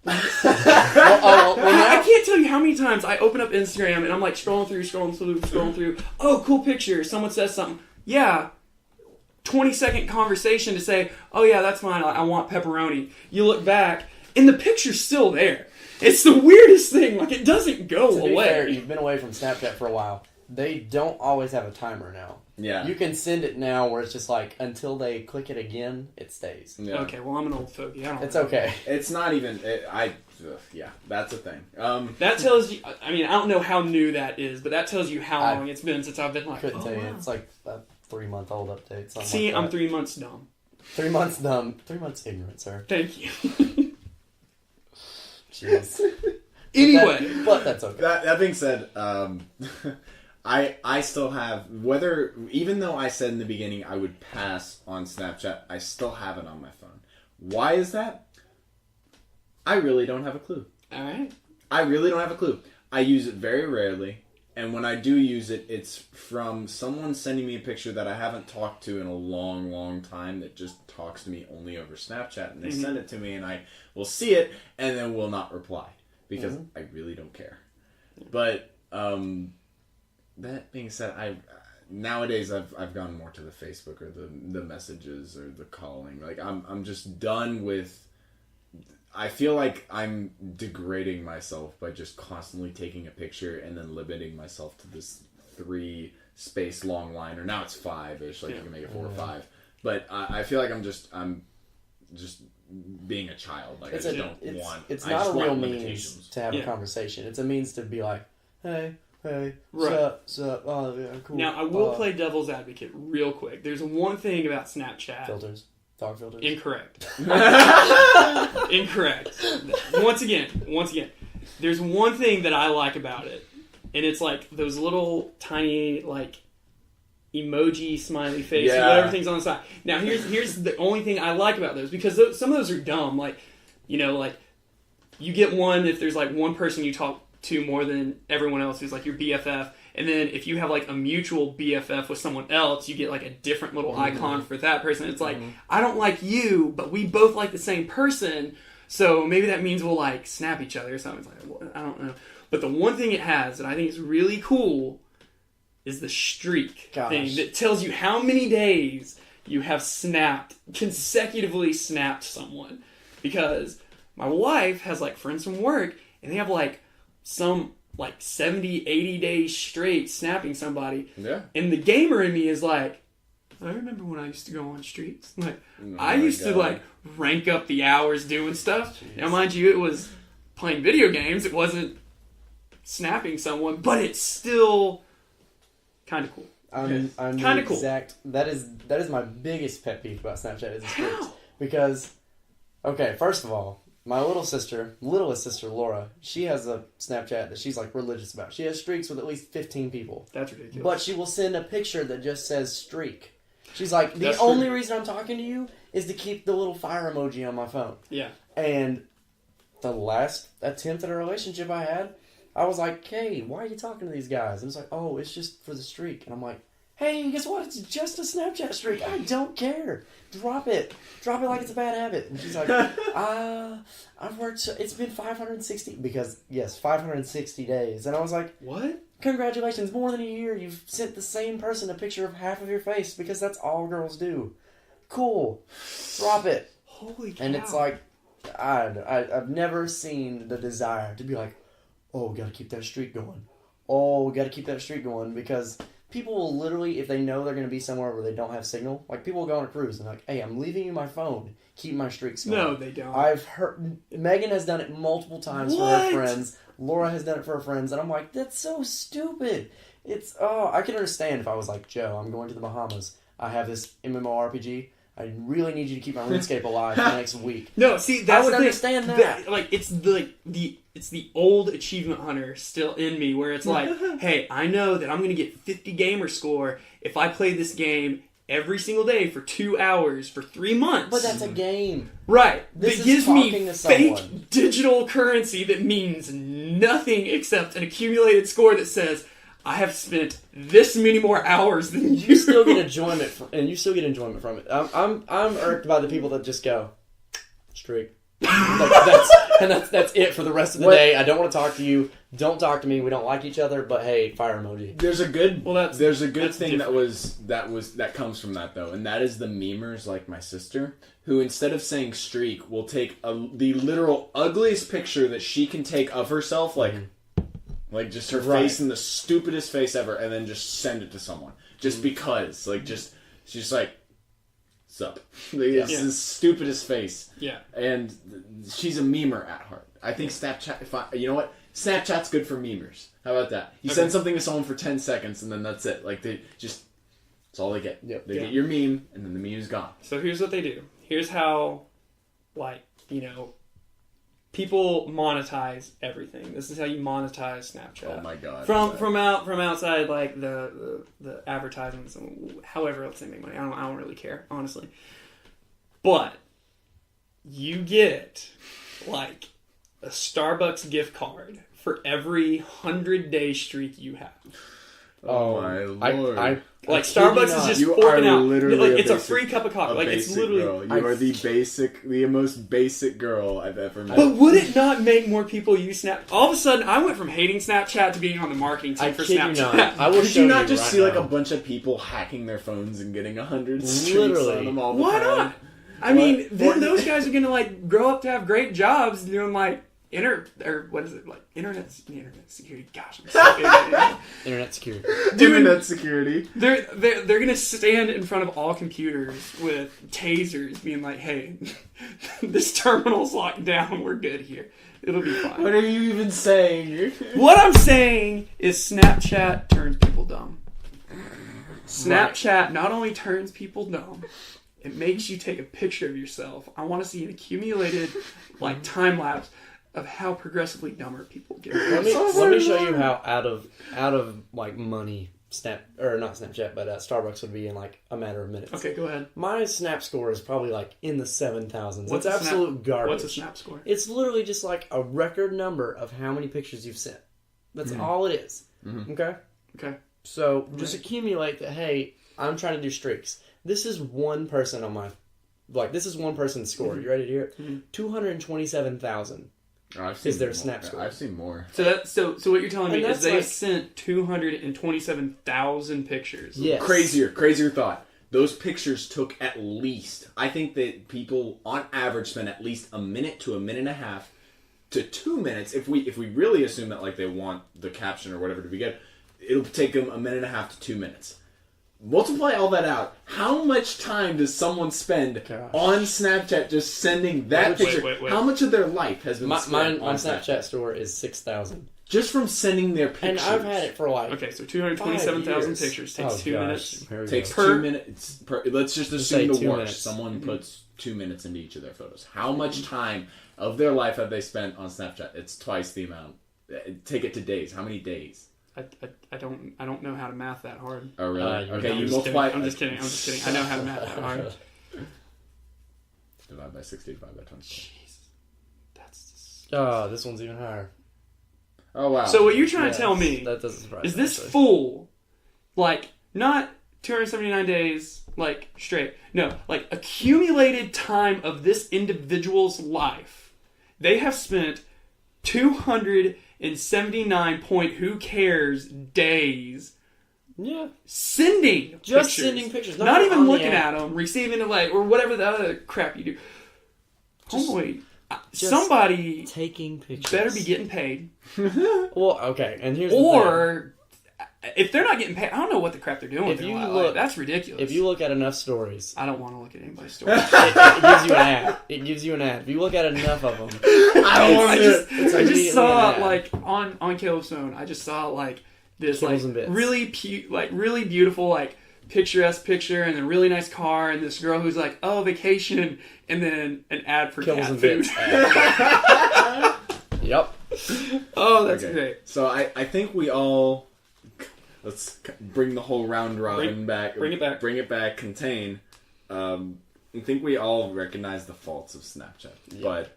[SPEAKER 4] I can't tell you how many times I open up Instagram and I'm like scrolling through. Oh, cool picture. Someone says something. Yeah. 20-second conversation to say, oh yeah, that's mine. I want pepperoni. You look back and the picture's still there. It's the weirdest thing. Like, it doesn't go away.
[SPEAKER 2] To be fair, you've been away from Snapchat for a while. They don't always have a timer now. Yeah. You can send it now where it's just like, until they click it again, it stays.
[SPEAKER 4] Yeah. Okay, well, I'm an old fogey.
[SPEAKER 2] It's okay.
[SPEAKER 3] It's not even... yeah, that's a thing.
[SPEAKER 4] That tells you... I mean, I don't know how new that is, but that tells you how long it's been since I've been like,
[SPEAKER 2] couldn't tell you. It's like a 3-month-old update.
[SPEAKER 4] See,
[SPEAKER 2] like
[SPEAKER 4] I'm 3 months dumb.
[SPEAKER 2] 3 months dumb. 3 months ignorant, sir.
[SPEAKER 4] Thank you.
[SPEAKER 2] Jeez.
[SPEAKER 4] Anyway.
[SPEAKER 2] But that's okay.
[SPEAKER 3] That being said, I still have, even though I said in the beginning I would pass on Snapchat, I still have it on my phone. Why is that? I really don't have a clue.
[SPEAKER 4] Alright.
[SPEAKER 3] I really don't have a clue. I use it very rarely, and when I do use it, it's from someone sending me a picture that I haven't talked to in a long, long time that just talks to me only over Snapchat, and they send it to me, and I will see it, and then will not reply, because I really don't care. But, that being said, nowadays I've gone more to the Facebook or the messages or the calling. Like, I'm just done with... I feel like I'm degrading myself by just constantly taking a picture and then limiting myself to this 3 space long line, or now it's 5-ish, like you can make it 4 or 5. But I feel like I'm just being a child. Like,
[SPEAKER 2] It's
[SPEAKER 3] I just don't want.
[SPEAKER 2] It's
[SPEAKER 3] I
[SPEAKER 2] not
[SPEAKER 3] just
[SPEAKER 2] a real
[SPEAKER 3] want
[SPEAKER 2] means
[SPEAKER 3] limitations.
[SPEAKER 2] to have a conversation. It's a means to be like, hey, sup, oh yeah, cool.
[SPEAKER 4] Now I will play devil's advocate real quick. There's one thing about Snapchat.
[SPEAKER 2] Filters. Dog filters.
[SPEAKER 4] Incorrect. Incorrect. Once again, there's one thing that I like about it, and it's like those little tiny like emoji smiley face or whatever thing's on the side. Now here's the only thing I like about those, because some of those are dumb. Like, you know, like you get one if there's like one person you talk to more than everyone else who's like your BFF. And then if you have like a mutual BFF with someone else, you get like a different little icon for that person. It's like, I don't like you, but we both like the same person. So maybe that means we'll like snap each other or something. It's like, well, I don't know. But the one thing it has that I think is really cool is the streak thing that tells you how many days you have consecutively snapped someone. Because my wife has like friends from work, and they have like some like 70, 80 days straight snapping somebody.
[SPEAKER 3] Yeah.
[SPEAKER 4] And the gamer in me is like, I remember when I used to go on streaks. Like, I used to like rank up the hours doing stuff. Jeez. Now, mind you, it was playing video games. It wasn't snapping someone, but it's still kind of cool.
[SPEAKER 2] I'm
[SPEAKER 4] kind of cool.
[SPEAKER 2] That is my biggest pet peeve about Snapchat is the streaks. Because, okay, first of all, my littlest sister, Laura, she has a Snapchat that she's like religious about. She has streaks with at least 15 people.
[SPEAKER 4] That's ridiculous.
[SPEAKER 2] But she will send a picture that just says streak. She's like, the only reason I'm talking to you is to keep the little fire emoji on my phone.
[SPEAKER 4] Yeah.
[SPEAKER 2] And the last attempt at a relationship I had, I was like, hey, why are you talking to these guys? And it's like, oh, it's just for the streak. And I'm like, hey, guess what? It's just a Snapchat streak. I don't care. Drop it like it's a bad habit. And she's like, I've worked, it's been 560, because, yes, 560 days. And I was like,
[SPEAKER 4] what?
[SPEAKER 2] Congratulations, more than a year. You've sent the same person a picture of half of your face, because that's all girls do. Cool. Drop it.
[SPEAKER 4] Holy cow.
[SPEAKER 2] And it's like, I've never seen the desire to be like, oh, we gotta keep that streak going. Because people will literally, if they know they're going to be somewhere where they don't have signal, like people will go on a cruise and like, hey, I'm leaving you my phone. Keep my streaks going.
[SPEAKER 4] No, they don't.
[SPEAKER 2] I've heard, Megan has done it multiple times for her friends. Laura has done it for her friends. And I'm like, that's so stupid. I can understand if I was like, Joe, I'm going to the Bahamas. I have this MMORPG. I really need you to keep my RuneScape alive for the next week.
[SPEAKER 4] No, see, that's
[SPEAKER 2] I would
[SPEAKER 4] the
[SPEAKER 2] understand that.
[SPEAKER 4] Like, it's the old achievement hunter still in me, where it's like, hey, I know that I'm going to get 50 gamer score if I play this game every single day for 2 hours for 3 months.
[SPEAKER 2] But that's a game.
[SPEAKER 4] Right.
[SPEAKER 2] This
[SPEAKER 4] that gives me fake
[SPEAKER 2] someone.
[SPEAKER 4] digital currency that means nothing except an accumulated score that says, I have spent this many more hours than you.
[SPEAKER 2] You still get enjoyment from it. I'm irked by the people that just go streak. That's it for the rest of the day. I don't want to talk to you. Don't talk to me. We don't like each other. But hey, fire emoji.
[SPEAKER 3] There's a good thing
[SPEAKER 4] different.
[SPEAKER 3] that comes from that though, and that is the memers like my sister, who instead of saying streak will take the literal ugliest picture that she can take of herself, like just her face in the stupidest face ever, and then just send it to someone just because, she's just like, sup. It's the stupidest face.
[SPEAKER 4] Yeah. And
[SPEAKER 3] she's a memer at heart. I think Snapchat, you know what? Snapchat's good for memers. How about that? You send something to someone for 10 seconds and then that's it. Like, that's all they get.
[SPEAKER 2] Yep.
[SPEAKER 3] They get your meme and then the meme is gone.
[SPEAKER 4] So here's what they do. Here's how, people monetize everything. This is how you monetize Snapchat.
[SPEAKER 3] Oh my god.
[SPEAKER 4] From outside, like the advertisements and however else they make money. I don't really care, honestly. But you get like a Starbucks gift card for every 100-day streak you have.
[SPEAKER 3] Oh my lord.
[SPEAKER 4] Like Starbucks is just forking out. Like, it's a free cup of coffee. Like it's literally.
[SPEAKER 3] Girl. You are the most basic girl I've ever met.
[SPEAKER 4] But would it not make more people use Snap? All of a sudden, I went from hating Snapchat to being on the marketing team for Snapchat.
[SPEAKER 3] Could you not just see like a bunch of people hacking their phones and getting 100 streaks on them all the time?
[SPEAKER 4] Why not? I mean, then those guys are gonna like grow up to have great jobs doing like internet security. Gosh, I'm so good.
[SPEAKER 2] Internet security.
[SPEAKER 3] Internet security.
[SPEAKER 4] They're gonna stand in front of all computers with tasers, being like, "Hey, this terminal's locked down. We're good here. It'll be fine."
[SPEAKER 3] What are you even saying?
[SPEAKER 4] What I'm saying is Snapchat turns people dumb. Snapchat not only turns people dumb, it makes you take a picture of yourself. I want to see an accumulated like time lapse of how progressively dumber people get.
[SPEAKER 2] Let me show you how out of like money not Snapchat, but Starbucks would be in like a matter of minutes.
[SPEAKER 4] Okay, go ahead.
[SPEAKER 2] My Snap score is probably like in the 7,000s. It's
[SPEAKER 4] a
[SPEAKER 2] absolute garbage.
[SPEAKER 4] What's a Snap score?
[SPEAKER 2] It's literally just like a record number of how many pictures you've sent. That's all it is.
[SPEAKER 3] Mm-hmm.
[SPEAKER 2] Okay?
[SPEAKER 4] Okay.
[SPEAKER 2] So just accumulate that, hey, I'm trying to do streaks. This is one person on my... Like, this is one person's score. You ready to hear it? 227,000 is their Snap score.
[SPEAKER 3] I've seen more.
[SPEAKER 4] So what you're telling me is they
[SPEAKER 2] like,
[SPEAKER 4] sent 227,000 pictures.
[SPEAKER 2] Yes.
[SPEAKER 3] Crazier thought. Those pictures took at least, I think that people on average spend at least a minute to a minute and a half to 2 minutes. If we really assume that like they want the caption or whatever to be good, it'll take them a minute and a half to 2 minutes. Multiply all that out. How much time does someone spend on Snapchat just sending that picture?
[SPEAKER 4] Wait.
[SPEAKER 3] How much of their life has been spent
[SPEAKER 2] my
[SPEAKER 3] on
[SPEAKER 2] Snapchat store is 6,000.
[SPEAKER 3] just from sending their pictures?
[SPEAKER 2] And I've had it for like...
[SPEAKER 4] Okay, so 227,000
[SPEAKER 2] 5
[SPEAKER 4] pictures takes 2 minutes.
[SPEAKER 3] Takes
[SPEAKER 4] Per-
[SPEAKER 3] 2 minutes. Let's just
[SPEAKER 2] say
[SPEAKER 3] assume the
[SPEAKER 2] 2
[SPEAKER 3] worst.
[SPEAKER 2] minutes.
[SPEAKER 3] Someone puts 2 minutes into each of their photos. How much time of their life have they spent on Snapchat? It's twice the amount. Take it to days. How many days?
[SPEAKER 4] I don't know how to math that hard.
[SPEAKER 3] Oh really? Okay,
[SPEAKER 4] I'm
[SPEAKER 3] you
[SPEAKER 4] just
[SPEAKER 3] multiply.
[SPEAKER 4] kidding. I'm just kidding. I know how to math that hard.
[SPEAKER 3] Divide by 60. Divide by 20.
[SPEAKER 4] Jeez, that's.
[SPEAKER 2] Oh, this one's even higher.
[SPEAKER 3] Oh wow.
[SPEAKER 4] So what you're trying to tell me
[SPEAKER 2] that doesn't surprise
[SPEAKER 4] is
[SPEAKER 2] me,
[SPEAKER 4] this
[SPEAKER 2] actually.
[SPEAKER 4] full, like not 279 days like straight. No, like accumulated time of this individual's life. They have spent 279 who cares days
[SPEAKER 2] Yeah.
[SPEAKER 4] sending
[SPEAKER 2] Just
[SPEAKER 4] pictures.
[SPEAKER 2] sending pictures.
[SPEAKER 4] Not even
[SPEAKER 2] on the
[SPEAKER 4] looking
[SPEAKER 2] app.
[SPEAKER 4] at them, receiving it like, or whatever the other crap you do. Homeboy,
[SPEAKER 2] just
[SPEAKER 4] somebody
[SPEAKER 2] taking pictures.
[SPEAKER 4] better be getting paid.
[SPEAKER 2] Well, okay, and here's the
[SPEAKER 4] Or if they're not getting paid, I don't know what the crap they're doing.
[SPEAKER 2] If
[SPEAKER 4] with
[SPEAKER 2] you
[SPEAKER 4] their life.
[SPEAKER 2] look-
[SPEAKER 4] That's ridiculous.
[SPEAKER 2] thing. If you look at enough stories,
[SPEAKER 4] I don't want to look at anybody's stories.
[SPEAKER 2] it gives you an ad. It gives you an ad. If you look at enough of them,
[SPEAKER 4] I just
[SPEAKER 2] immediately
[SPEAKER 4] saw
[SPEAKER 2] an ad.
[SPEAKER 4] like on Caleb's phone. I just saw like this
[SPEAKER 2] Kills
[SPEAKER 4] like
[SPEAKER 2] and bits.
[SPEAKER 4] really beautiful like picturesque picture and a really nice car and this girl who's like, oh, vacation, and then an ad for
[SPEAKER 2] Kills
[SPEAKER 4] cat
[SPEAKER 2] and
[SPEAKER 4] food.
[SPEAKER 2] bits. Yep.
[SPEAKER 4] Oh, that's
[SPEAKER 3] Okay.
[SPEAKER 4] great.
[SPEAKER 3] So I think we all let's bring the whole round robin back.
[SPEAKER 4] bring it back.
[SPEAKER 3] Bring it back. Contain. I think we all recognize the faults of Snapchat, but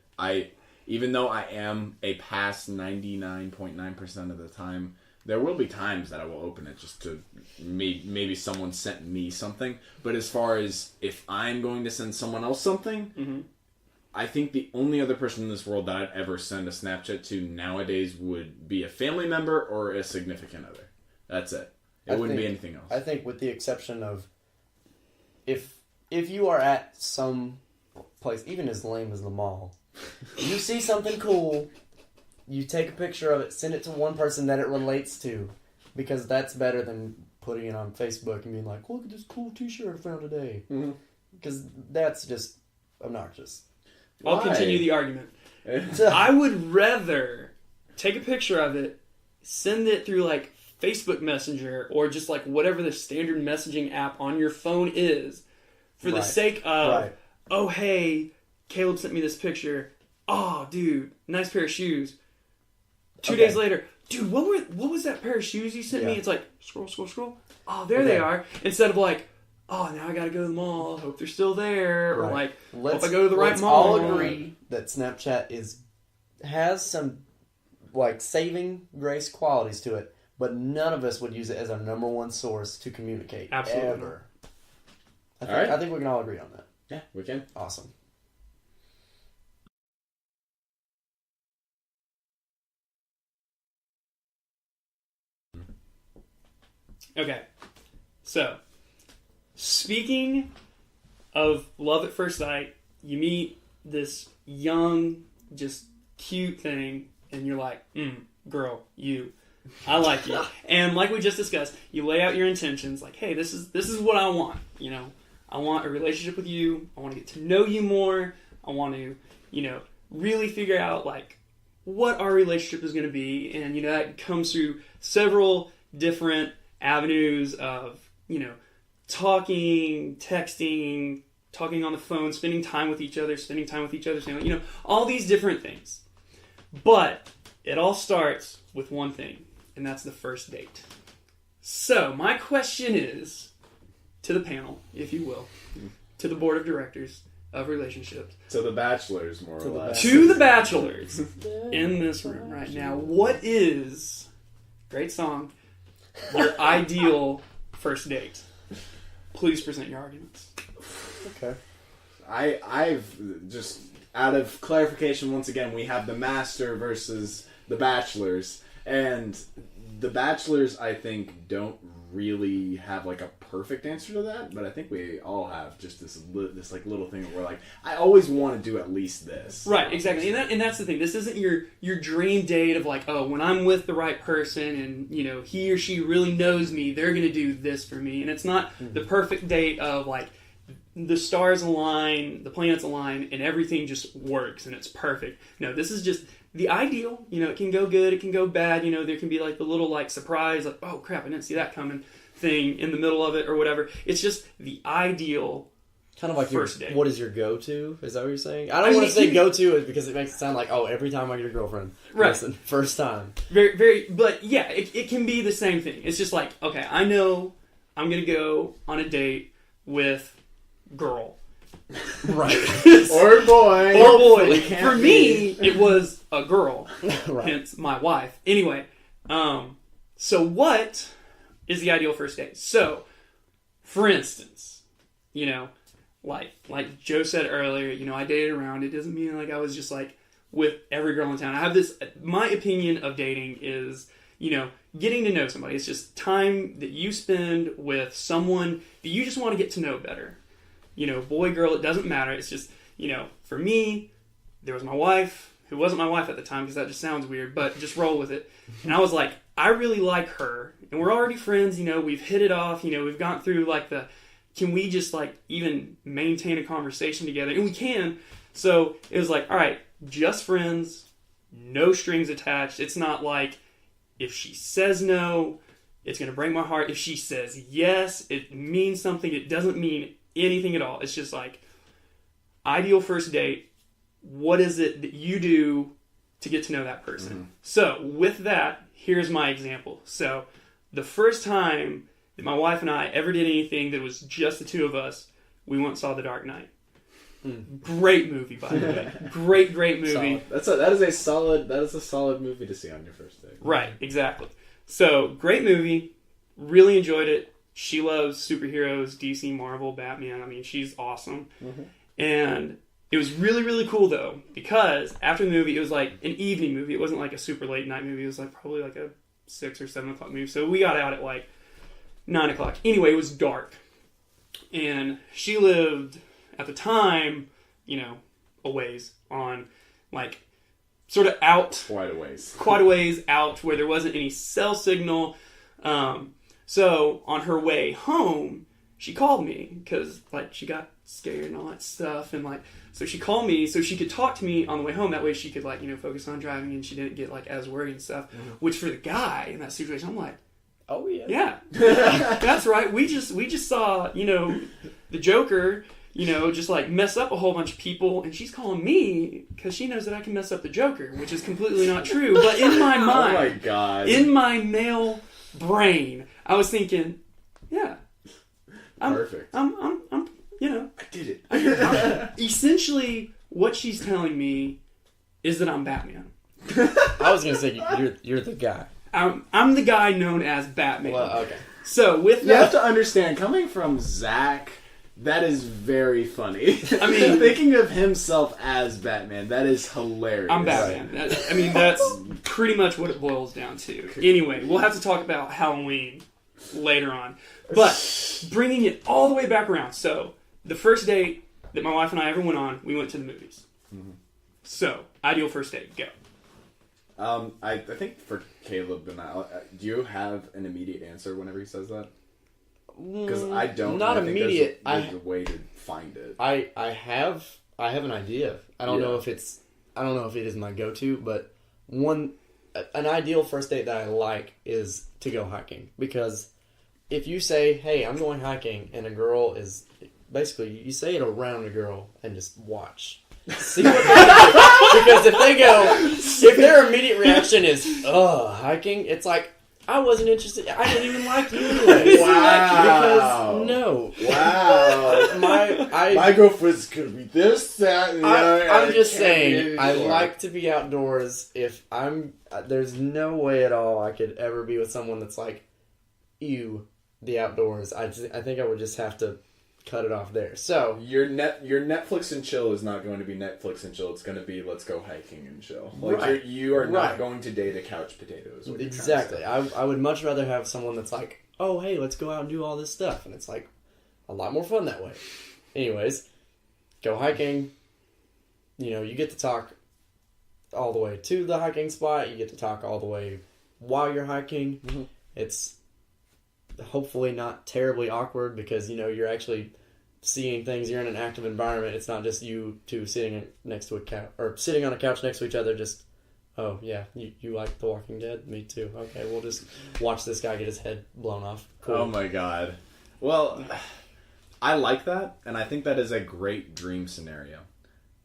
[SPEAKER 3] even though I am a pass 99.9% of the time, there will be times that I will open it just to maybe someone sent me something. But as far as if I'm going to send someone else something, I think the only other person in this world that I'd ever send a Snapchat to nowadays would be a family member or a significant other. That's it. It wouldn't be anything else.
[SPEAKER 2] I think with the exception of if you are at some place, even as lame as the mall, you see something cool, you take a picture of it, send it to one person that it relates to, because that's better than putting it on Facebook and being like, look at this cool t-shirt I found today. Because that's just obnoxious.
[SPEAKER 4] I'll
[SPEAKER 3] Why?
[SPEAKER 4] continue the argument. I would rather take a picture of it, send it through like Facebook Messenger or just like whatever the standard messaging app on your phone is, for the sake of, oh hey, Caleb sent me this picture. Oh dude, nice pair of shoes. 2 days later, dude, what was that pair of shoes you sent me? It's like scroll. Oh, there they are. Instead of like, oh, now I gotta go to the mall. Hope they're still there. Or like, hope I go to the right mall.
[SPEAKER 2] Let's all agree that Snapchat has some like saving grace qualities to it, but none of us would use it as our number one source to communicate.
[SPEAKER 4] Absolutely.
[SPEAKER 2] Ever. I think we can all agree on that.
[SPEAKER 3] Yeah, we can.
[SPEAKER 2] Awesome.
[SPEAKER 4] Okay, so speaking of love at first sight. You meet this young, just cute thing, and you're like, girl, I like you. And like we just discussed, you lay out your intentions, like, hey, this is what I want. You know, I want a relationship with you. I want to get to know you more. I want to, you know, really figure out like what our relationship is going to be. And, you know, that comes through several different avenues of, you know, talking, texting, talking on the phone, spending time with each other, you know, all these different things. But it all starts with one thing, and that's the first date. So my question is, to the panel, if you will, to the board of directors of relationships.
[SPEAKER 3] To the bachelors, more or less.
[SPEAKER 4] To the bachelors in this room right now, what is, great song, your ideal first date? Please present your arguments.
[SPEAKER 2] Okay.
[SPEAKER 3] I've just, out of clarification, once again, we have the master versus the bachelors. And the bachelors, I think, don't really have like a perfect answer to that, but I think we all have just this like little thing where we're like, I always want to do at least this.
[SPEAKER 4] Right, exactly. And that's the thing. This isn't your dream date of like, oh, when I'm with the right person and, you know, he or she really knows me, they're going to do this for me. And it's not the perfect date of like, the stars align, the planets align, and everything just works and it's perfect. No, this is just the ideal. You know, it can go good, it can go bad. You know, there can be like the little like surprise, like, oh crap, I didn't see that coming thing in the middle of it or whatever. It's just the ideal
[SPEAKER 2] kind of like
[SPEAKER 4] first date.
[SPEAKER 2] What is your go-to? Is that what you're saying? I don't want to say go-to because it makes it sound like, oh, every time I get a girlfriend.
[SPEAKER 4] Right.
[SPEAKER 2] Listen, first time.
[SPEAKER 4] Very, very, but yeah, it can be the same thing. It's just like, okay, I know I'm going to go on a date with girl.
[SPEAKER 2] Right.
[SPEAKER 3] Or boy.
[SPEAKER 4] Or boy. For me, it was a girl.
[SPEAKER 2] Right.
[SPEAKER 4] Hence my wife. Anyway, so what is the ideal first date? So, for instance, you know, like Joe said earlier, you know, I dated around. It doesn't mean like I was just like with every girl in town. I have this, my opinion of dating is, you know, getting to know somebody. It's just time that you spend with someone that you just want to get to know better. You know, boy, girl, it doesn't matter. It's just, you know, for me, there was my wife, who wasn't my wife at the time because that just sounds weird, but just roll with it. And I was like, I really like her. And we're already friends, you know, we've hit it off, you know, we've gone through like can we just like even maintain a conversation together? And we can. So it was like, all right, just friends, no strings attached. It's not like if she says no, it's going to break my heart. If she says yes, it means something. It doesn't mean anything at all. It's just like ideal first date. What is it that you do to get to know that person? Mm-hmm. So with that, here's my example. So the first time that my wife and I ever did anything that was just the two of us, we went and saw The Dark Knight. Great movie, by the way. Great movie.
[SPEAKER 3] That is a solid movie to see on your first date.
[SPEAKER 4] Right, exactly. So great movie. Really enjoyed it. She loves superheroes, DC, Marvel, Batman. I mean, she's awesome. Mm-hmm. And it was really, really cool, though, because after the movie, it was like an evening movie. It wasn't like a super late night movie. It was like probably like a 6 or 7 o'clock movie. So we got out at like 9 o'clock. Anyway, it was dark. And she lived, at the time, you know, a ways on, like, sort of out.
[SPEAKER 3] Quite a ways
[SPEAKER 4] out where there wasn't any cell signal. So on her way home, she called me because, like, she got scared and all that stuff. And, like, so she called me so she could talk to me on the way home. That way she could, like, you know, focus on driving and she didn't get, like, as worried and stuff. Mm-hmm. Which for the guy in that situation, I'm like,
[SPEAKER 2] oh, yeah.
[SPEAKER 4] Yeah. That's right. We just saw, you know, the Joker, you know, just, like, mess up a whole bunch of people. And she's calling me because she knows that I can mess up the Joker, which is completely not true. But in my mind,
[SPEAKER 3] oh, my God.
[SPEAKER 4] In my male brain, I was thinking, yeah.
[SPEAKER 3] Perfect.
[SPEAKER 4] I'm you know.
[SPEAKER 3] I did it.
[SPEAKER 4] Essentially, what she's telling me is that I'm Batman.
[SPEAKER 2] I was going to say, you're the guy.
[SPEAKER 4] I'm the guy known as Batman.
[SPEAKER 2] Well, okay.
[SPEAKER 4] So, with that...
[SPEAKER 3] You have to understand, coming from Zach, that is very funny.
[SPEAKER 4] I mean...
[SPEAKER 3] Thinking of himself as Batman, that is hilarious.
[SPEAKER 4] I'm Batman. I mean, that's pretty much what it boils down to. Anyway, we'll have to talk about Halloween later on. But, bringing it all the way back around. So, the first date that my wife and I ever went on, we went to the movies.
[SPEAKER 3] Mm-hmm.
[SPEAKER 4] So, ideal first date, go.
[SPEAKER 3] I think for Caleb and I, do you have an immediate answer whenever he says that? Because I don't.
[SPEAKER 2] Not
[SPEAKER 3] and I think
[SPEAKER 2] immediate.
[SPEAKER 3] There's a way to find it.
[SPEAKER 2] I have an idea. I don't know if it is my go-to, but an ideal first date that I like is to go hiking, because if you say, "Hey, I'm going hiking," and a girl is basically, you say it around a girl and just watch. See what they do. Because if their immediate reaction is, hiking, it's like, I wasn't interested. I didn't even like you anyway.
[SPEAKER 3] Wow.
[SPEAKER 2] Because, no.
[SPEAKER 3] Wow. My girlfriend's gonna be this, that, and the other.
[SPEAKER 2] I'm just saying, I like to be outdoors. There's no way at all I could ever be with someone that's like, ew, the outdoors. I think I would just have to cut it off there. So
[SPEAKER 3] your Netflix and chill is not going to be Netflix and chill. It's going to be let's go hiking and chill. Like
[SPEAKER 2] right.
[SPEAKER 3] you are not going to date a couch potato. Is what
[SPEAKER 2] exactly. I would much rather have someone that's like, oh hey, let's go out and do all this stuff, and it's like a lot more fun that way. Anyways, go hiking. You get to talk all the way to the hiking spot. You get to talk all the way while you're hiking. Mm-hmm. It's hopefully not terribly awkward because you're actually seeing things. You're in an active environment. It's not just you two sitting next to a couch or sitting on a couch next to each other. Just, oh yeah, you like The Walking Dead? Me too. Okay, we'll just watch this guy get his head blown off. Cool.
[SPEAKER 3] Oh my god. Well, I like that, and I think that is a great dream scenario.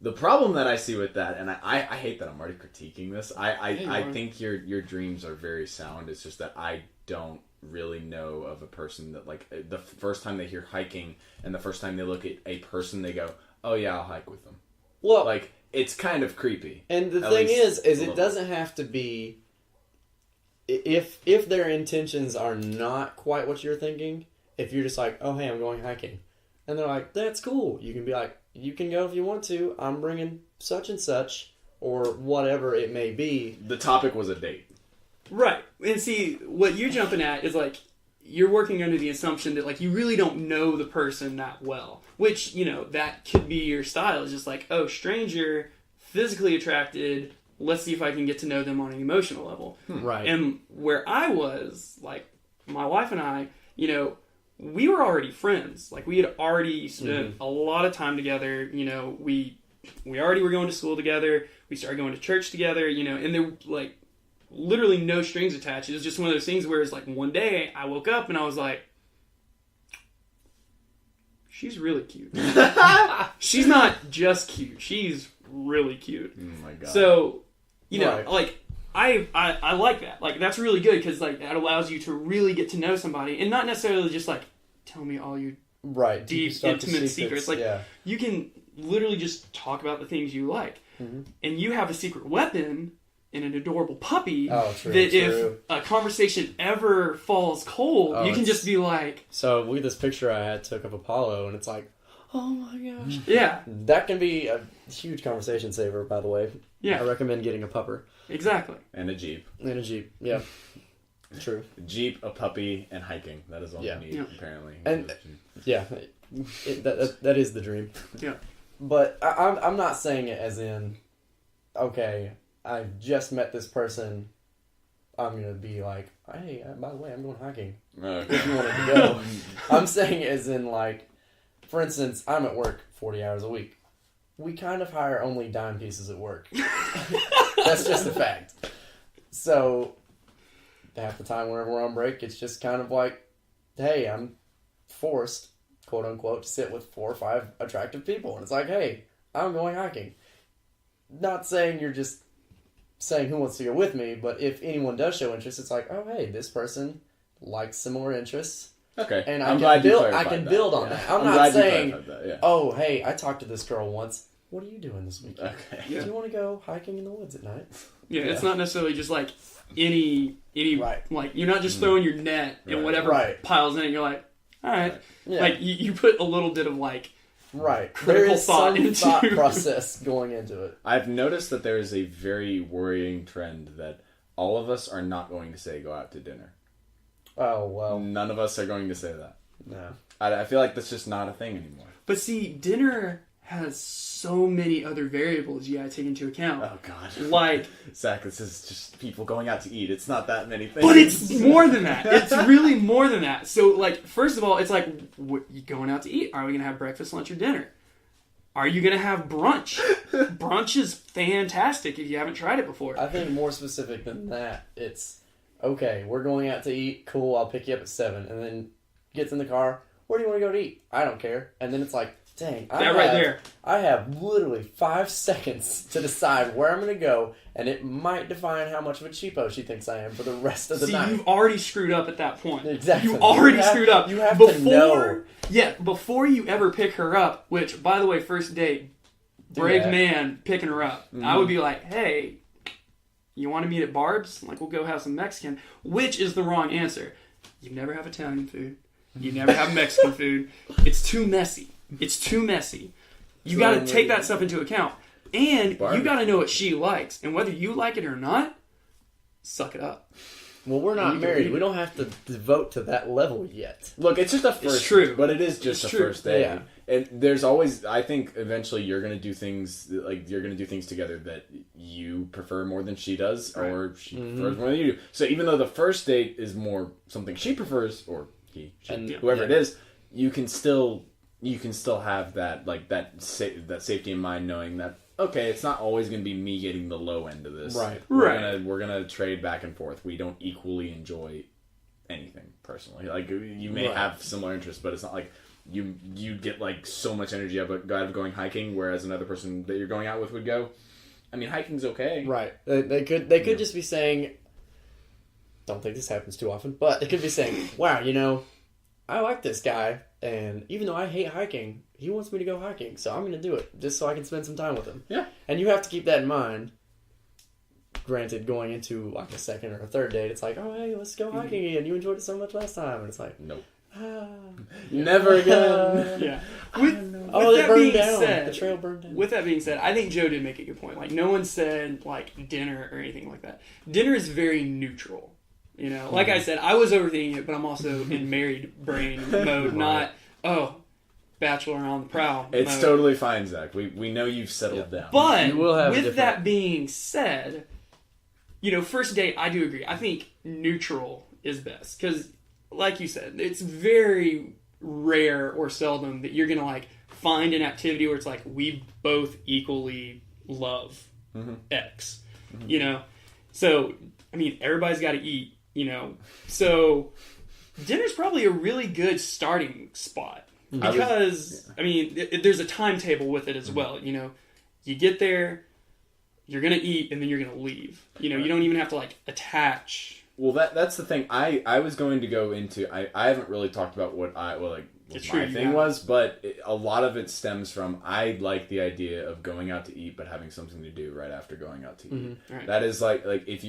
[SPEAKER 3] The problem that I see with that, and I hate that I'm already critiquing this. I think your dreams are very sound. It's just that I don't really know of a person that, like, the first time they hear hiking and the first time they look at a person, they go, oh yeah, I'll hike with them.
[SPEAKER 2] Well,
[SPEAKER 3] like, it's kind of creepy.
[SPEAKER 2] And the thing is it doesn't have to be, if their intentions are not quite what you're thinking, if you're just like, oh hey, I'm going hiking, and they're like, that's cool, you can be like, you can go if you want to, I'm bringing such and such, or whatever it may be. The topic was a date.
[SPEAKER 4] Right. And see, what you're jumping at is like, you're working under the assumption that like you really don't know the person that well. Which, that could be your style. It's just like, oh, stranger, physically attracted, let's see if I can get to know them on an emotional level.
[SPEAKER 2] Right.
[SPEAKER 4] And where I was, like, my wife and I, we were already friends. Like, we had already spent a lot of time together. We already were going to school together. We started going to church together, and there, like, literally no strings attached. It was just one of those things where it's like one day I woke up and I was like, she's really cute. She's not just cute. She's really cute.
[SPEAKER 3] Oh my god.
[SPEAKER 4] So, like, I like that. Like, that's really good because, like, that allows you to really get to know somebody and not necessarily just, like, tell me all your deep, intimate secrets. Like, you can literally just talk about the things you like. Mm-hmm. And you have a secret weapon and an adorable puppy if a conversation ever falls cold, you can just be like...
[SPEAKER 2] So, look at this picture I took of Apollo, and it's like, oh my gosh.
[SPEAKER 4] Yeah.
[SPEAKER 2] That can be a huge conversation saver, by the way.
[SPEAKER 4] Yeah.
[SPEAKER 2] I recommend getting a pupper.
[SPEAKER 4] Exactly.
[SPEAKER 3] And a Jeep.
[SPEAKER 2] Yeah. True.
[SPEAKER 3] A Jeep, a puppy, and hiking. That is all you need, apparently.
[SPEAKER 2] And, that is the dream.
[SPEAKER 4] Yeah.
[SPEAKER 2] But I'm not saying it as in, okay, I just met this person, I'm going to be like, hey, by the way, I'm going hiking. If you wanted to go. I'm saying as in, like, for instance, I'm at work 40 hours a week. We kind of hire only dime pieces at work. That's just a fact. So, half the time whenever we're on break, it's just kind of like, hey, I'm forced, quote unquote, to sit with 4 or 5 attractive people. And it's like, hey, I'm going hiking. Not saying you're just saying who wants to go with me, but if anyone does show interest, it's like, oh hey, this person likes similar interests.
[SPEAKER 3] Okay.
[SPEAKER 2] And I can build on that. I'm not saying, oh hey, I talked to this girl once. What are you doing this weekend?
[SPEAKER 3] Okay.
[SPEAKER 2] Yeah. Do you want to go hiking in the woods at night?
[SPEAKER 4] Yeah, it's not necessarily just like any like, you're not just throwing your net and whatever piles in it, you're like, alright. Yeah. Like you put a little bit of like
[SPEAKER 2] there is some thought process going into it.
[SPEAKER 3] I've noticed that there is a very worrying trend that all of us are not going to say go out to dinner.
[SPEAKER 2] Oh, well.
[SPEAKER 3] None of us are going to say that.
[SPEAKER 2] No.
[SPEAKER 3] I feel like that's just not a thing anymore.
[SPEAKER 4] But see, dinner has so many other variables you gotta take into account.
[SPEAKER 3] Oh God.
[SPEAKER 4] Like,
[SPEAKER 3] Zach, this is just people going out to eat. It's not that many things.
[SPEAKER 4] but it's more than that. It's really more than that. So, like, first of all, it's like, you going out to eat? Are we gonna have breakfast, lunch, or dinner? Are you gonna have brunch? Brunch is fantastic if you haven't tried it before.
[SPEAKER 2] I think more specific than that, it's, okay, we're going out to eat. Cool, I'll pick you up at 7. And then gets in the car. Where do you want to go to eat? I don't care. And then it's like, dang, I have literally 5 seconds to decide where I'm going to go, and it might define how much of a cheapo she thinks I am for the rest of the night.
[SPEAKER 4] You've already screwed up at that point.
[SPEAKER 2] Exactly.
[SPEAKER 4] You already screwed up.
[SPEAKER 2] You have to know.
[SPEAKER 4] Yeah, before you ever pick her up, which, by the way, first date, brave man picking her up. Mm-hmm. I would be like, hey, you want to meet at Barb's? Like, we'll go have some Mexican, which is the wrong answer. You never have Italian food. You never have Mexican food. It's too messy. It's too messy. You got to take that stuff into account. And you got to know what she likes. And whether you like it or not, suck it up.
[SPEAKER 2] Well, we're not married. We don't have to devote to that level yet.
[SPEAKER 3] Look, it's just a first.
[SPEAKER 4] It's true.
[SPEAKER 3] But it is just a first day.
[SPEAKER 2] Yeah.
[SPEAKER 3] And there's always, I think, eventually you're going to do things, like, you're going to do things together that you prefer more than she does,
[SPEAKER 4] right.
[SPEAKER 3] or she prefers more than you do. So even though the first date is more something she prefers, or he, she,
[SPEAKER 2] And,
[SPEAKER 3] whoever it is, you can still have that, like, that safety in mind, knowing that, okay, it's not always going to be me getting the low end of this.
[SPEAKER 2] Right.
[SPEAKER 3] We're gonna trade back and forth. We don't equally enjoy anything personally. Like, you may have similar interests, but it's not like you get like so much energy out of going hiking, whereas another person that you're going out with would go, I mean, hiking's okay.
[SPEAKER 2] Right. They could just be saying, don't think this happens too often, but they could be saying, wow, I like this guy, and even though I hate hiking, he wants me to go hiking, so I'm going to do it, just so I can spend some time with him.
[SPEAKER 3] Yeah.
[SPEAKER 2] And you have to keep that in mind. Granted, going into like a second or a third date, it's like, oh, hey, let's go hiking again. You enjoyed it so much last time. And it's like,
[SPEAKER 3] nope.
[SPEAKER 2] Ah.
[SPEAKER 3] Never again.
[SPEAKER 4] Yeah.
[SPEAKER 2] The trail burned down.
[SPEAKER 4] With that being said, I think Joe did make a good point. Like, no one said, like, dinner or anything like that. Dinner is very neutral. Like I said, I was overthinking it, but I'm also in married brain mode, not, bachelor on the prowl.
[SPEAKER 3] It's totally fine, Zach. We know you've settled down.
[SPEAKER 4] But with that being said, first date, I do agree. I think neutral is best. Because, like you said, it's very rare or seldom that you're going to, like, find an activity where it's like, we both equally love X. Mm-hmm. So, I mean, everybody's got to eat. So dinner's probably a really good starting spot because, I mean, there's a timetable with it as well. You get there, you're going to eat, and then you're going to leave. You don't even have to, like, attach.
[SPEAKER 3] Well, that's the thing. I was going to go into, I haven't really talked about what my thing was, but a lot of it stems from, I like the idea of going out to eat, but having something to do right after going out to eat.
[SPEAKER 4] Mm-hmm. Right.
[SPEAKER 3] That is like if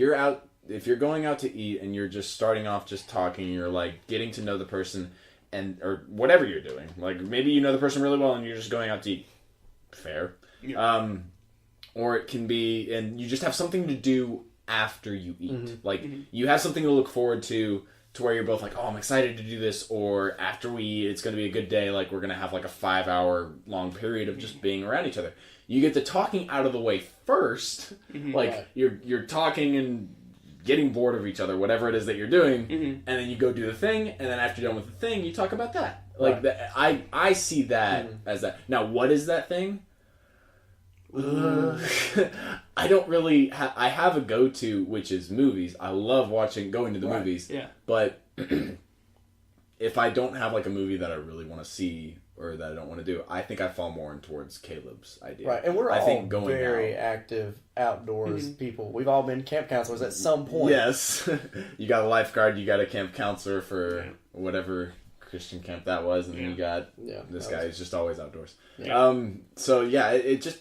[SPEAKER 3] you're going out to eat and you're just starting off just talking, you're like getting to know the person or whatever you're doing. Like maybe you know the person really well and you're just going out to eat. Fair. Yeah. Or it can be, and you just have something to do after you eat. Mm-hmm. Like you have something to look forward to where you're both like, oh, I'm excited to do this, or after we eat, it's going to be a good day. Like we're going to have like a 5-hour long period of just being around each other. You get the talking out of the way first. Mm-hmm. Like you're talking and getting bored of each other, whatever it is that you're doing, and then you go do the thing, and then after you're done with the thing, you talk about that. Like I see that as that. Now, what is that thing? I don't really. I have a go-to, which is movies. I love going to the movies. Yeah. But if I don't have like a movie that I really want to see or that I don't want to do, I think I fall more in towards Caleb's idea.
[SPEAKER 2] Right, and we're all very active outdoors people. We've all been camp counselors at some point.
[SPEAKER 3] Yes. You got a lifeguard, you got a camp counselor for whatever Christian camp that was, and then you got this guy who's just always outdoors. Yeah. So yeah, it just,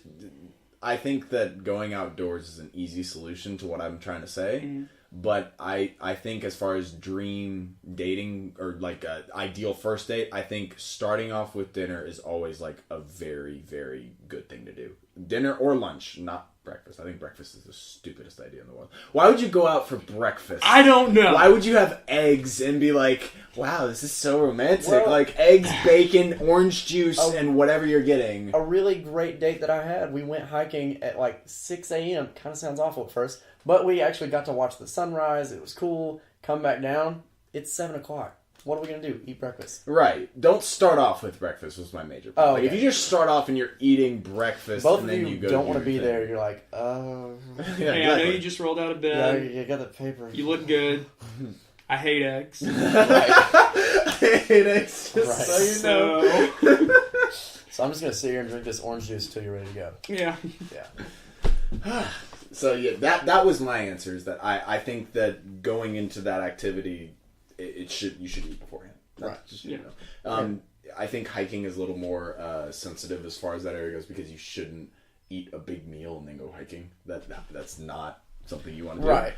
[SPEAKER 3] I think that going outdoors is an easy solution to what I'm trying to say. Mm-hmm. But I think as far as dream dating or like a ideal first date, I think starting off with dinner is always like a very, very good thing to do. Dinner or lunch, not breakfast. I think breakfast is the stupidest idea in the world. Why would you go out for breakfast?
[SPEAKER 4] I don't know.
[SPEAKER 3] Why would you have eggs and be like, Wow, this is so romantic.
[SPEAKER 2] Well-
[SPEAKER 3] like eggs, bacon, orange juice,
[SPEAKER 2] Oh.
[SPEAKER 3] and whatever you're getting.
[SPEAKER 2] A really great date that I had, we went hiking at like 6 a.m. Kind of sounds awful at first, but we actually got to watch the sunrise. It was cool. Come back down. It's 7 o'clock. What are we going to do? Eat breakfast.
[SPEAKER 3] Right. Don't start off with breakfast was my major point.
[SPEAKER 2] Oh,
[SPEAKER 3] Like, if
[SPEAKER 2] okay.
[SPEAKER 3] you just start off and you're eating breakfast
[SPEAKER 2] Both
[SPEAKER 3] and
[SPEAKER 2] of
[SPEAKER 3] then
[SPEAKER 2] you
[SPEAKER 3] you go
[SPEAKER 2] don't
[SPEAKER 3] want to
[SPEAKER 2] be there. You're like,
[SPEAKER 3] Yeah,
[SPEAKER 4] Hey, I know
[SPEAKER 3] exactly.
[SPEAKER 4] you just rolled out of
[SPEAKER 2] yeah,
[SPEAKER 4] bed.
[SPEAKER 2] you got the paper.
[SPEAKER 4] You look good. I hate eggs.
[SPEAKER 3] It's just
[SPEAKER 2] Right.
[SPEAKER 3] so you know.
[SPEAKER 2] So I'm just going to sit here and drink this orange juice until you're ready to go.
[SPEAKER 4] Yeah.
[SPEAKER 2] Yeah.
[SPEAKER 3] So yeah, that was my answer. Is that I think that going into that activity, you should eat beforehand. That's
[SPEAKER 2] Right.
[SPEAKER 3] Just,
[SPEAKER 4] Yeah.
[SPEAKER 3] I think hiking is a little more sensitive as far as that area goes because you shouldn't eat a big meal and then go hiking. That's not something you want to do.
[SPEAKER 2] Right.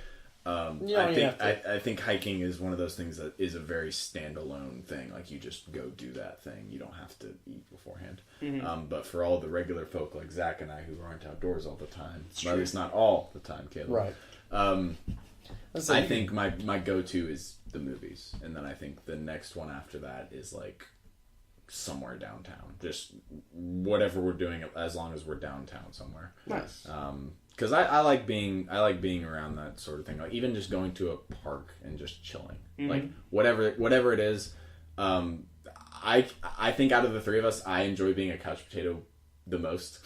[SPEAKER 3] I
[SPEAKER 2] You don't even
[SPEAKER 3] think
[SPEAKER 2] have to.
[SPEAKER 3] I think hiking is one of those things that is a very standalone thing. Like you just go do that thing. You don't have to eat beforehand.
[SPEAKER 4] Mm-hmm.
[SPEAKER 3] But for all the regular folk like Zach and I who aren't outdoors all the time,
[SPEAKER 4] true.
[SPEAKER 3] at least not all the time, Caleb.
[SPEAKER 2] Right. So
[SPEAKER 3] I
[SPEAKER 2] you-
[SPEAKER 3] think my go-to is the movies, and then I think the next one after that is like somewhere downtown. Just whatever we're doing, as long as we're downtown somewhere.
[SPEAKER 4] Nice.
[SPEAKER 3] Because I like being around that sort of thing. Like even just going to a park and just chilling, like whatever it is. I think out of the three of us, I enjoy being a couch potato the most.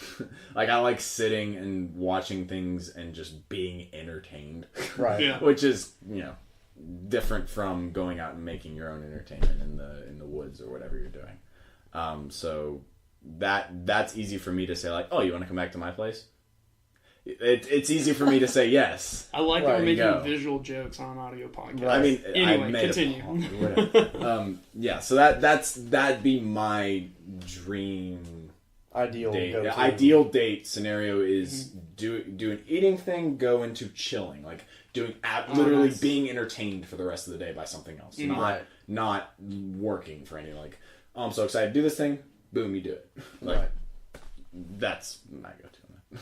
[SPEAKER 3] Like I like sitting and watching things and just being entertained.
[SPEAKER 2] Right.
[SPEAKER 4] Yeah.
[SPEAKER 3] Which is different from going out and making your own entertainment in the woods or whatever you're doing. So that's easy for me to say like, oh, you want to come back to my place? It's easy for me to say yes.
[SPEAKER 4] I like that
[SPEAKER 2] Right,
[SPEAKER 4] we're making
[SPEAKER 3] go.
[SPEAKER 4] visual jokes on an audio podcast.
[SPEAKER 2] Right.
[SPEAKER 3] I mean,
[SPEAKER 4] Anyway,
[SPEAKER 3] I made
[SPEAKER 4] continue.
[SPEAKER 3] whatever. Yeah, so that'd be my dream
[SPEAKER 2] Ideal
[SPEAKER 3] date.
[SPEAKER 2] go-to.
[SPEAKER 3] The ideal date scenario is do an eating thing, go into chilling, like doing literally
[SPEAKER 4] nice.
[SPEAKER 3] being entertained for the rest of the day by something else,
[SPEAKER 2] Right.
[SPEAKER 3] not working for any like. Oh, I'm so excited to do this thing. Boom, you do it. Like
[SPEAKER 2] Right.
[SPEAKER 3] that's my go-to.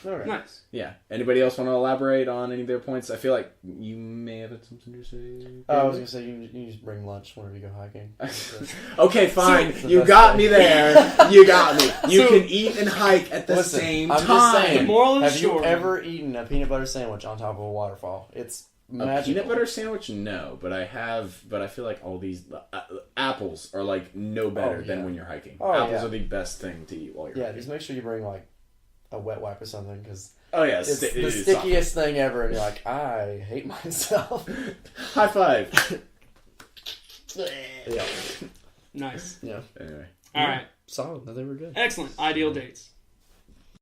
[SPEAKER 2] Okay.
[SPEAKER 4] Nice.
[SPEAKER 3] Yeah. Anybody else want to elaborate on any of their points? I feel like you may have had something to say.
[SPEAKER 2] I was going to say, you just bring lunch whenever you go hiking.
[SPEAKER 3] Okay, fine.
[SPEAKER 2] So-
[SPEAKER 3] You
[SPEAKER 2] the
[SPEAKER 3] got
[SPEAKER 2] best
[SPEAKER 3] me
[SPEAKER 2] way.
[SPEAKER 3] there. You got me. You
[SPEAKER 4] So-
[SPEAKER 3] can eat and hike at the
[SPEAKER 2] Listen,
[SPEAKER 3] same
[SPEAKER 2] I'm
[SPEAKER 3] time.
[SPEAKER 2] just saying.
[SPEAKER 4] The moral of the
[SPEAKER 2] Have you
[SPEAKER 4] story.
[SPEAKER 2] ever eaten a peanut butter sandwich on top of a waterfall? It's
[SPEAKER 3] A
[SPEAKER 2] magical.
[SPEAKER 3] peanut butter sandwich? No, but I have. But I feel like all these apples are like no better
[SPEAKER 2] Oh, yeah.
[SPEAKER 3] than when you're hiking.
[SPEAKER 2] Oh,
[SPEAKER 3] Apples
[SPEAKER 2] yeah.
[SPEAKER 3] are the best thing to eat while you're
[SPEAKER 2] Yeah,
[SPEAKER 3] hiking.
[SPEAKER 2] just make sure you bring like a wet wipe or something because
[SPEAKER 3] Oh yeah,
[SPEAKER 2] it's
[SPEAKER 3] it
[SPEAKER 2] the
[SPEAKER 3] is
[SPEAKER 2] stickiest thing ever, and you're like, I hate myself.
[SPEAKER 3] soft. High five.
[SPEAKER 2] Yeah,
[SPEAKER 4] Nice.
[SPEAKER 2] yeah,
[SPEAKER 3] Anyway,
[SPEAKER 4] All right.
[SPEAKER 2] solid. No, they were good.
[SPEAKER 4] Excellent. Ideal dates.